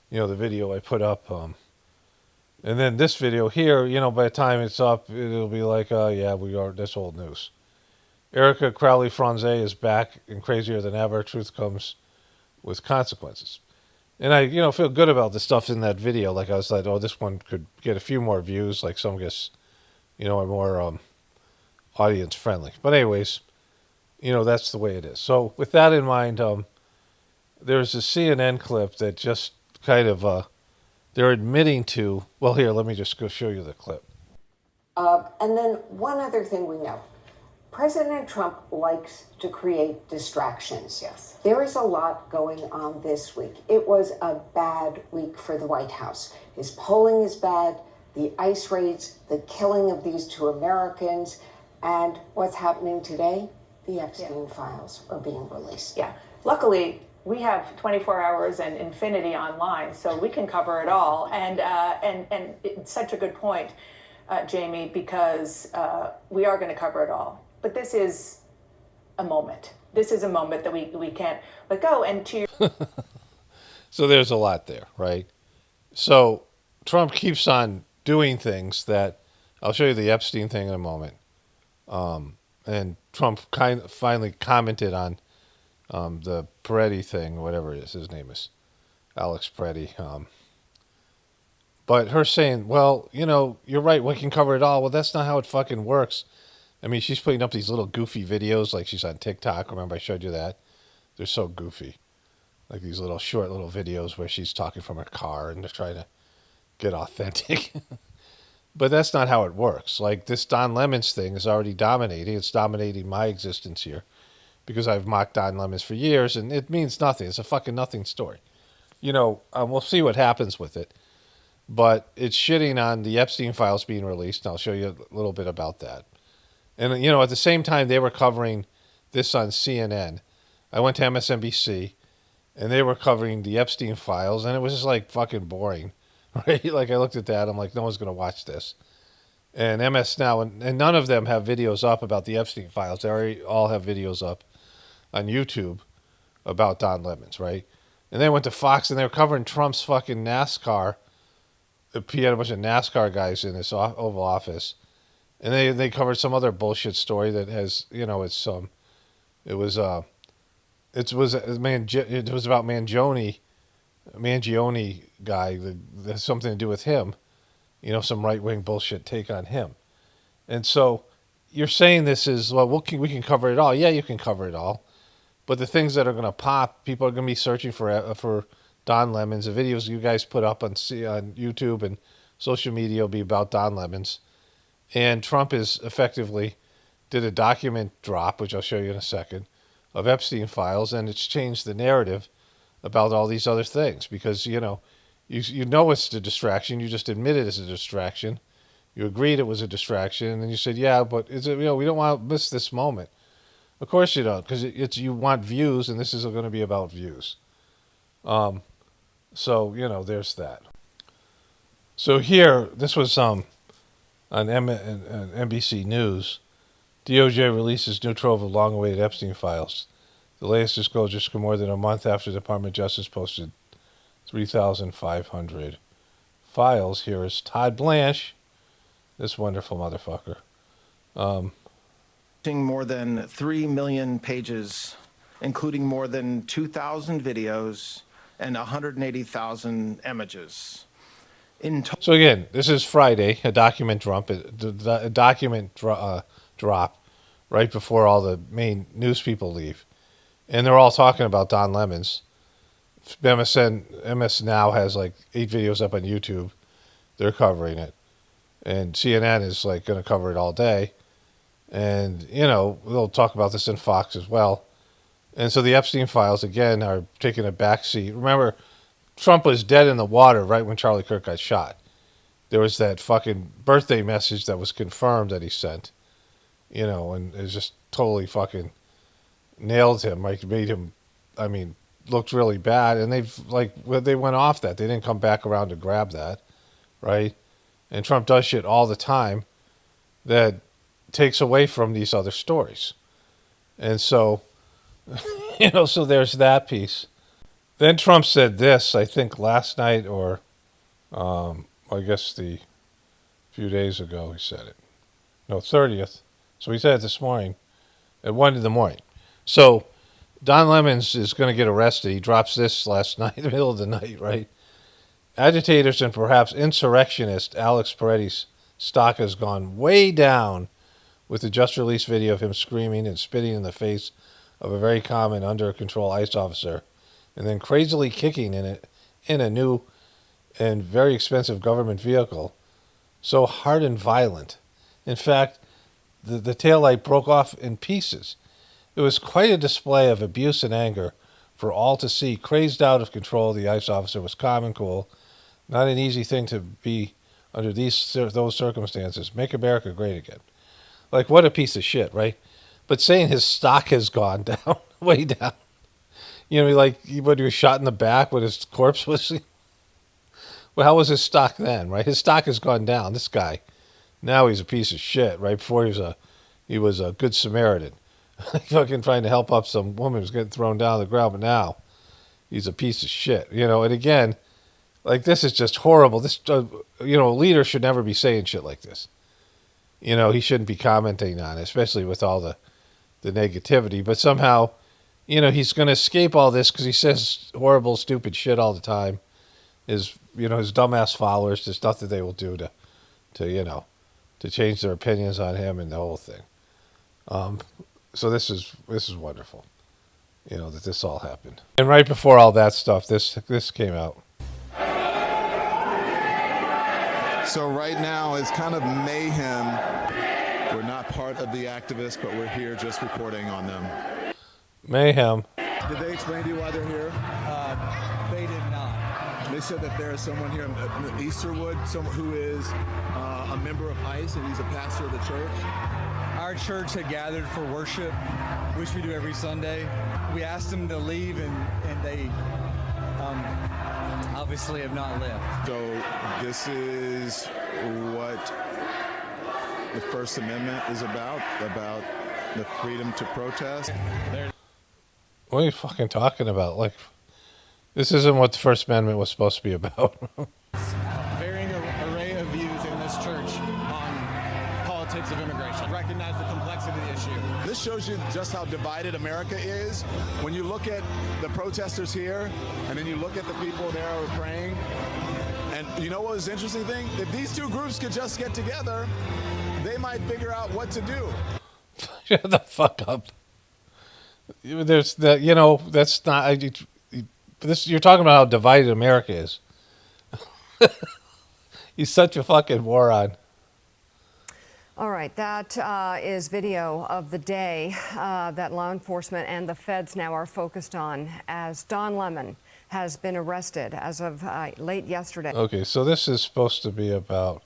the video I put up. And then this video here, by the time it's up, it'll be like, yeah, that's old news. Erica Crowley Franze is back and crazier than ever. Truth comes with consequences. And I, feel good about the stuff in that video. Like I was like, oh, this one could get a few more views. Like some gets, are more audience friendly. But anyways, that's the way it is. So with that in mind, there's a CNN clip that just kind of, they're admitting to, well, here, let me just go show you the clip. And then one other thing we know. President Trump likes to create distractions. Yes. There is a lot going on this week. It was a bad week for the White House. His polling is bad, the ICE raids, the killing of these 2 Americans, and what's happening today? The Epstein files are being released. Yeah. Luckily, we have 24 hours and infinity online, so we can cover it all. And it's such a good point, Jamie, because we are going to cover it all. But this is a moment. This is a moment that we can't let go. And to your So there's a lot there, right? So Trump keeps on doing things that, I'll show you the Epstein thing in a moment. And Trump finally commented on the Peretti thing, whatever it is, his name is Alex Peretti. But her saying, well, you're right, we can cover it all. Well, that's not how it fucking works. I mean, she's putting up these little goofy videos, like she's on TikTok. Remember I showed you that? They're so goofy. Like these little short little videos where she's talking from her car and they're trying to get authentic. But that's not how it works. Like this Don Lemons thing is already dominating. It's dominating my existence here because I've mocked Don Lemons for years and it means nothing. It's a fucking nothing story. We'll see what happens with it. But it's shitting on the Epstein files being released, and I'll show you a little bit about that. And, at the same time, they were covering this on CNN. I went to MSNBC, and they were covering the Epstein files, and it was just, like, fucking boring, right? Like, I looked at that, I'm like, no one's going to watch this. And MS Now, and none of them have videos up about the Epstein files. They all have videos up on YouTube about Don Lemons, right? And they went to Fox, and they were covering Trump's fucking NASCAR. He had a bunch of NASCAR guys in his Oval Office. And they covered some other bullshit story that has, it was about Mangione guy that has something to do with him, some right-wing bullshit take on him. And so you're saying this is, well, we can cover it all. Yeah, you can cover it all. But the things that are going to pop, people are going to be searching for Don Lemons. The videos you guys put up on YouTube and social media will be about Don Lemons. And Trump is effectively did a document drop, which I'll show you in a second, of Epstein files, and it's changed the narrative about all these other things because, you know it's a distraction. You just admitted it's a distraction. You agreed it was a distraction, and then you said, yeah, but we don't want to miss this moment. Of course you don't, because you want views, and this is going to be about views. So, there's that. So here, this was on NBC News. DOJ releases new trove of long-awaited Epstein files. The latest disclosure just more than a month after the Department of Justice posted 3,500 files. Here is Todd Blanche, this wonderful motherfucker. More than 3 million pages, including more than 2,000 videos and 180,000 images. So again, this is Friday, a document drop right before all the main news people leave. And they're all talking about Don Lemons. MS Now has like 8 videos up on YouTube. They're covering it. And CNN is like going to cover it all day. And, they'll talk about this in Fox as well. And so the Epstein files, again, are taking a backseat. Remember, Trump was dead in the water right when Charlie Kirk got shot. There was that fucking birthday message that was confirmed that he sent, and it just totally fucking nailed him, like made him, looked really bad. And they went off that. They didn't come back around to grab that, right? And Trump does shit all the time that takes away from these other stories. And so, so there's that piece. Then Trump said this, I think last night or I guess a few days ago he said it. No, 30th. So he said it this morning at 1 in the morning. So Don Lemons is going to get arrested. He drops this last night, in the middle of the night, right? Agitators and perhaps insurrectionist Alex Peretti's stock has gone way down with the just released video of him screaming and spitting in the face of a very common under control ICE officer and then crazily kicking in a new and very expensive government vehicle. So hard and violent. In fact, the taillight broke off in pieces. It was quite a display of abuse and anger for all to see. Crazed out of control, the ICE officer was calm and cool. Not an easy thing to be under those circumstances. Make America great again. Like, what a piece of shit, right? But saying his stock has gone down, way down. Like when he was shot in the back when his corpse was... Well, how was his stock then, right? His stock has gone down. This guy, now he's a piece of shit, right? Before he was a good Samaritan. Fucking trying to help up some woman who's getting thrown down on the ground, but now he's a piece of shit, and again, like, this is just horrible. This, a leader should never be saying shit like this. He shouldn't be commenting on it, especially with all the negativity, but somehow, he's going to escape all this because he says horrible, stupid shit all the time. His dumbass followers, there's nothing they will do to change their opinions on him and the whole thing. So this is wonderful, that this all happened. And right before all that stuff, this came out. So right now is kind of mayhem. We're not part of the activists, but we're here just reporting on them. Mayhem. Did they explain to you why they're here? They did not. They said that there is someone here in Easterwood, someone who is a member of ICE, and he's a pastor of the church. Our church had gathered for worship, which we do every Sunday. We asked them to leave, and they obviously have not left. So this is what the First Amendment is about the freedom to protest. What are you fucking talking about? Like, this isn't what the First Amendment was supposed to be about. Varying array of views in this church on politics of immigration. Recognize the complexity of the issue. This shows you just how divided America is. When you look at the protesters here, and then you look at the people there who are praying, and you know what was the interesting thing? If these two groups could just get together, they might figure out what to do. Shut the fuck up. There's that, that's not... You're talking about how divided America is. He's such a fucking moron. All right, that is video of the day that law enforcement and the feds now are focused on as Don Lemon has been arrested as of late yesterday. Okay, so this is supposed to be about...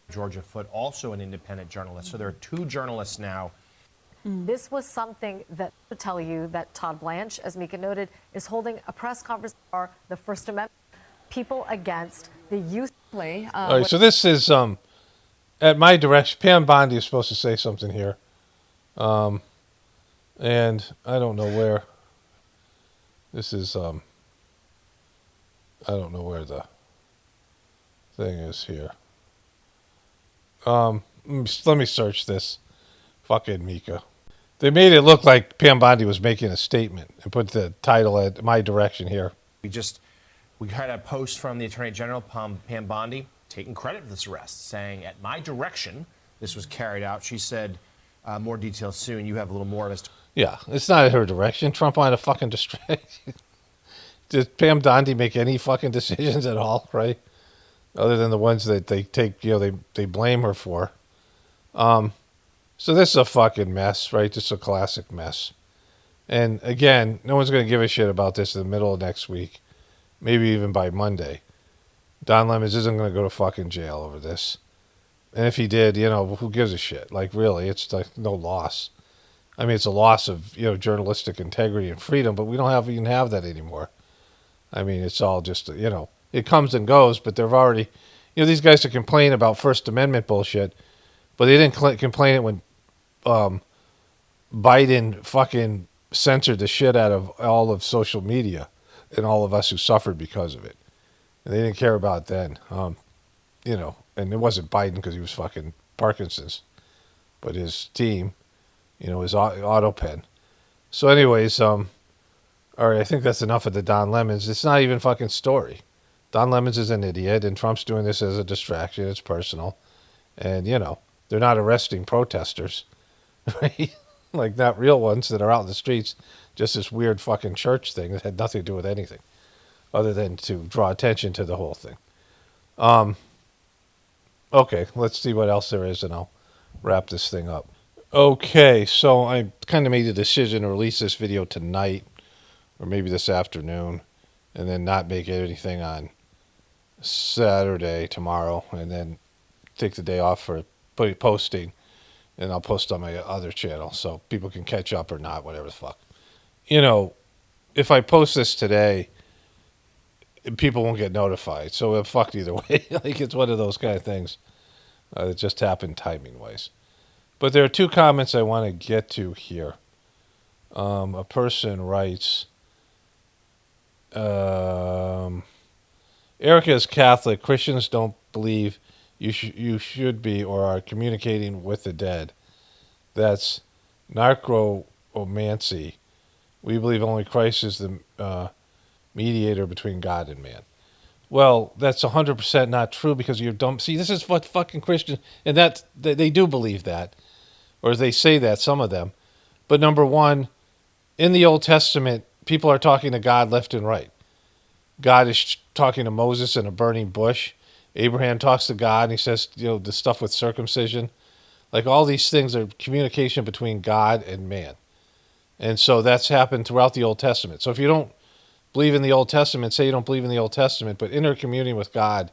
Georgia Foote, also an independent journalist. So there are two journalists now. This was something that would tell you that Todd Blanche, as Mika noted, is holding a press conference for the First Amendment. People against the youth. All right, so this is at my direction. Pam Bondi is supposed to say something here, and I don't know where. This is I don't know where the thing is here. Let me search this. Fucking Mika. They made it look like Pam Bondi was making a statement and put the title at my direction here. We had a post from the Attorney General, Pam Bondi, taking credit for this arrest, saying, at my direction, this was carried out. She said, more details soon. You have a little more of us. Yeah, it's not at her direction. Trump wanted to fucking distract. Did Pam Bondi make any fucking decisions at all, right? Other than the ones that they take, they blame her for. So this is a fucking mess, right? Just a classic mess. And again, no one's going to give a shit about this in the middle of next week. Maybe even by Monday. Don Lemons isn't going to go to fucking jail over this. And if he did, who gives a shit? Like, really, it's like no loss. I mean, it's a loss of, journalistic integrity and freedom, but we don't even have that anymore. I mean, it's all just, it comes and goes, but they've already, these guys are complaining about First Amendment bullshit, but they didn't complain it when Biden fucking censored the shit out of all of social media and all of us who suffered because of it. And they didn't care about it then. You know, and it wasn't Biden because he was fucking Parkinson's, but his team, you know, his auto pen. So anyways, all right, I think that's enough of the Don Lemons. It's not even fucking story. Don Lemons is an idiot, and Trump's doing this as a distraction. It's personal. And, you know, they're not arresting protesters, right? Like, not real ones that are out in the streets. Just this weird fucking church thing that had nothing to do with anything other than to draw attention to the whole thing. Okay, let's see what else there is, and I'll wrap this thing up. Okay, so I kind of made a decision to release this video tonight, or maybe this afternoon, and then not make anything on Saturday, tomorrow, and then take the day off for posting, and I'll post on my other channel so people can catch up or not, whatever the fuck. You know, if I post this today, people won't get notified, so it fucked either way. Like, it's one of those kind of things that just happened timing-wise. But there are two comments I want to get to here. A person writes, Erica is Catholic. Christians don't believe you should be or are communicating with the dead. That's necromancy. We believe only Christ is the mediator between God and man. Well, that's 100% not true because you're dumb. See, this is what fucking Christians, and that they do believe that, or they say that, some of them. But number one, in the Old Testament, people are talking to God left and right. God is talking to Moses in a burning bush. Abraham talks to God, and he says, you know, the stuff with circumcision. Like, all these things are communication between God and man. And so that's happened throughout the Old Testament. So if you don't believe in the Old Testament, say you don't believe in the Old Testament, but intercommuning with God,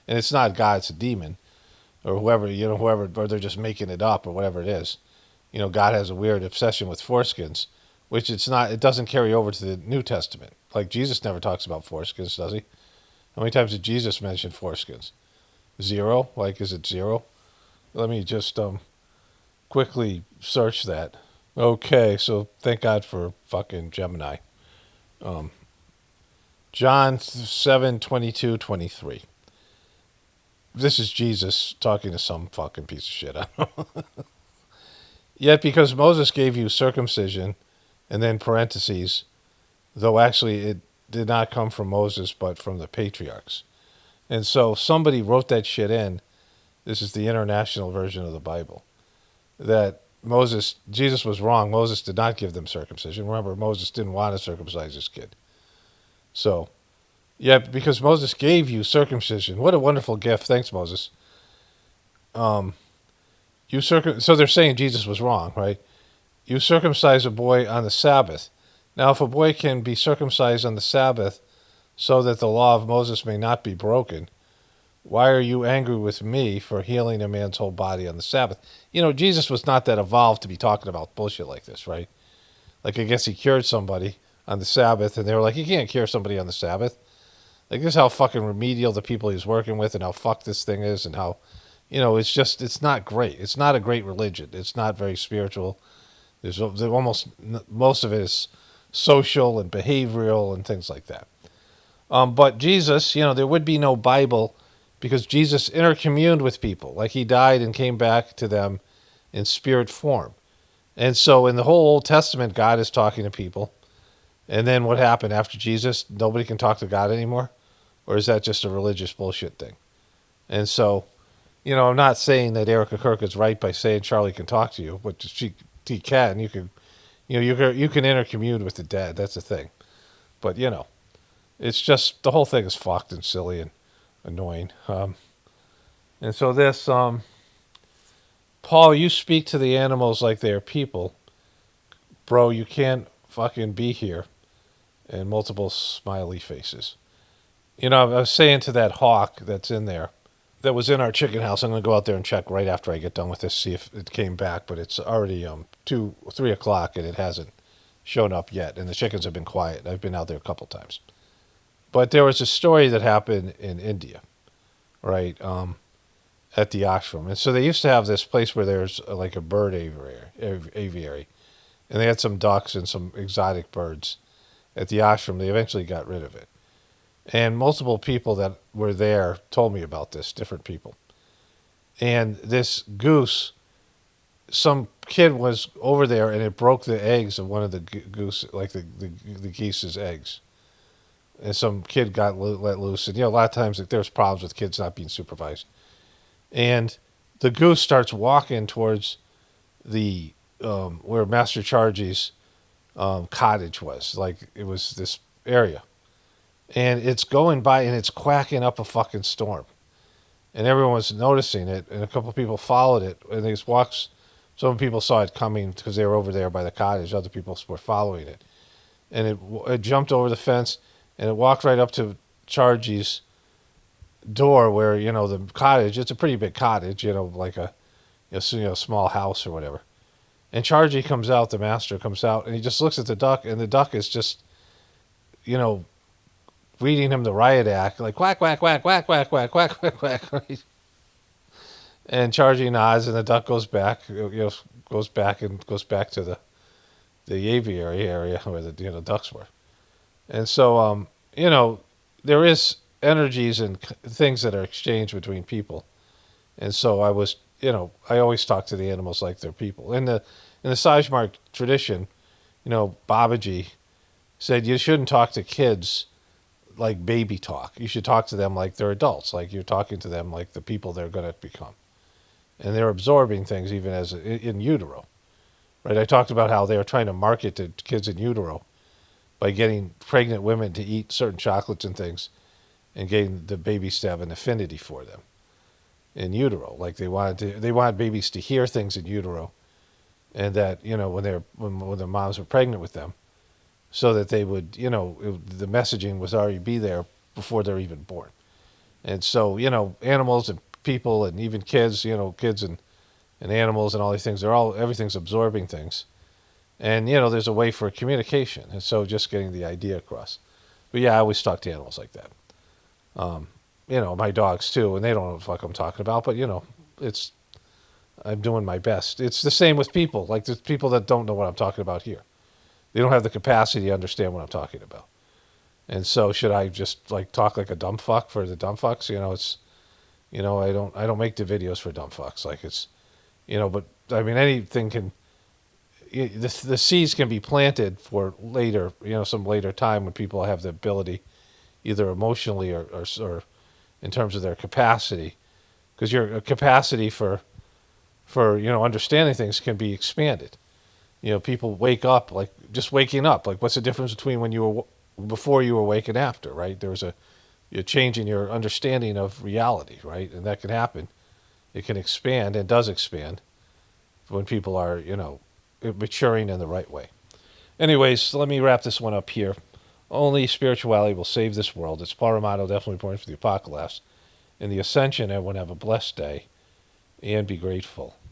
and it's not God, it's a demon, or whoever, or they're just making it up, or whatever it is. You know, God has a weird obsession with foreskins, which it doesn't carry over to the New Testament. Like, Jesus never talks about foreskins, does he? How many times did Jesus mention foreskins? 0? Like, is it 0? Let me just quickly search that. Okay, so thank God for fucking Gemini. John 7:22-23. This is Jesus talking to some fucking piece of shit. I don't know. Yet because Moses gave you circumcision, and then parentheses, though actually it did not come from Moses, but from the patriarchs. And so somebody wrote that shit in. This is the international version of the Bible. That Jesus was wrong. Moses did not give them circumcision. Remember, Moses didn't want to circumcise his kid. So, yeah, because Moses gave you circumcision. What a wonderful gift. Thanks, Moses. So they're saying Jesus was wrong, right? You circumcise a boy on the Sabbath. Now, if a boy can be circumcised on the Sabbath so that the law of Moses may not be broken, why are you angry with me for healing a man's whole body on the Sabbath? You know, Jesus was not that evolved to be talking about bullshit like this, right? Like, I guess he cured somebody on the Sabbath, and they were like, you can't cure somebody on the Sabbath. Like, this is how fucking remedial the people he's working with and how fucked this thing is and how, you know, it's not great. It's not a great religion. It's not very spiritual. There's most of it is social and behavioral and things like that. But Jesus, you know, there would be no Bible because Jesus intercommuned with people. Like, he died and came back to them in spirit form. And so in the whole Old Testament, God is talking to people. And then what happened after Jesus? Nobody can talk to God anymore? Or is that just a religious bullshit thing? And so, you know, I'm not saying that Erica Kirk is right by saying Charlie can talk to you, but he can. You can intercommune with the dead. That's the thing. But, you know, it's just, the whole thing is fucked and silly and annoying. And so this, Paul, you speak to the animals like they're people. Bro, you can't fucking be here. And multiple smiley faces. You know, I was saying to that hawk that's in there, that was in our chicken house, I'm going to go out there and check right after I get done with this, see if it came back. But it's already 3 o'clock and it hasn't shown up yet. And the chickens have been quiet. I've been out there a couple times. But there was a story that happened in India, right, at the ashram. And so they used to have this place where there's like a bird aviary. and they had some ducks and some exotic birds at the ashram. They eventually got rid of it. And multiple people that were there told me about this, different people. And this goose, some kid was over there and it broke the eggs of one of the goose, like the geese's eggs. And some kid got let loose. And, a lot of times there's problems with kids not being supervised. And the goose starts walking towards the, where Master Chargy's cottage was. Like, it was this area. And it's going by and it's quacking up a fucking storm. And everyone was noticing it, and a couple of people followed it. And these walks, some people saw it coming because they were over there by the cottage. Other people were following it. And it jumped over the fence, and it walked right up to Chargy's door where, the cottage, it's a pretty big cottage, like a small house or whatever. And Chargy comes out, the master comes out, and he just looks at the duck, and the duck is just, reading him the riot act, like quack, quack, quack, quack, quack, quack, quack, quack, quack, right? And Chargy nods, and the duck goes back, goes back to the aviary area where the ducks were. And so, there is energies and things that are exchanged between people. And so I was, I always talk to the animals like they're people. In the Sajmark tradition, Babaji said you shouldn't talk to kids like baby talk. You should talk to them like they're adults, like you're talking to them like the people they're going to become. And they're absorbing things even as in utero, right? I talked about how they were trying to market to kids in utero by getting pregnant women to eat certain chocolates and things and getting the babies to have an affinity for them in utero. Like they wanted babies to hear things in utero, and that, when their moms were pregnant with them, so that they would, the messaging was already be there before they're even born. And so, animals and people and even kids, kids and animals and all these things, everything's absorbing things. And, there's a way for communication. And so just getting the idea across. But yeah, I always talk to animals like that. My dogs too, and they don't know what the fuck I'm talking about, but, I'm doing my best. It's the same with people. Like there's people that don't know what I'm talking about here. They don't have the capacity to understand what I'm talking about. And so should I just talk like a dumb fuck for the dumb fucks? I don't make the videos for dumb fucks. Like it's, but I mean, anything can, the seeds can be planted for later, some later time when people have the ability, either emotionally or in terms of their capacity, because your capacity for understanding things can be expanded. People wake up, like just waking up. Like, what's the difference between when you were before you were awake and after, right? There's a change in your understanding of reality, right? And that can happen. It can expand and does expand when people are, maturing in the right way. Anyways, let me wrap this one up here. Only spirituality will save this world. It's Paramato, definitely important for the apocalypse. In the ascension, everyone have a blessed day and be grateful.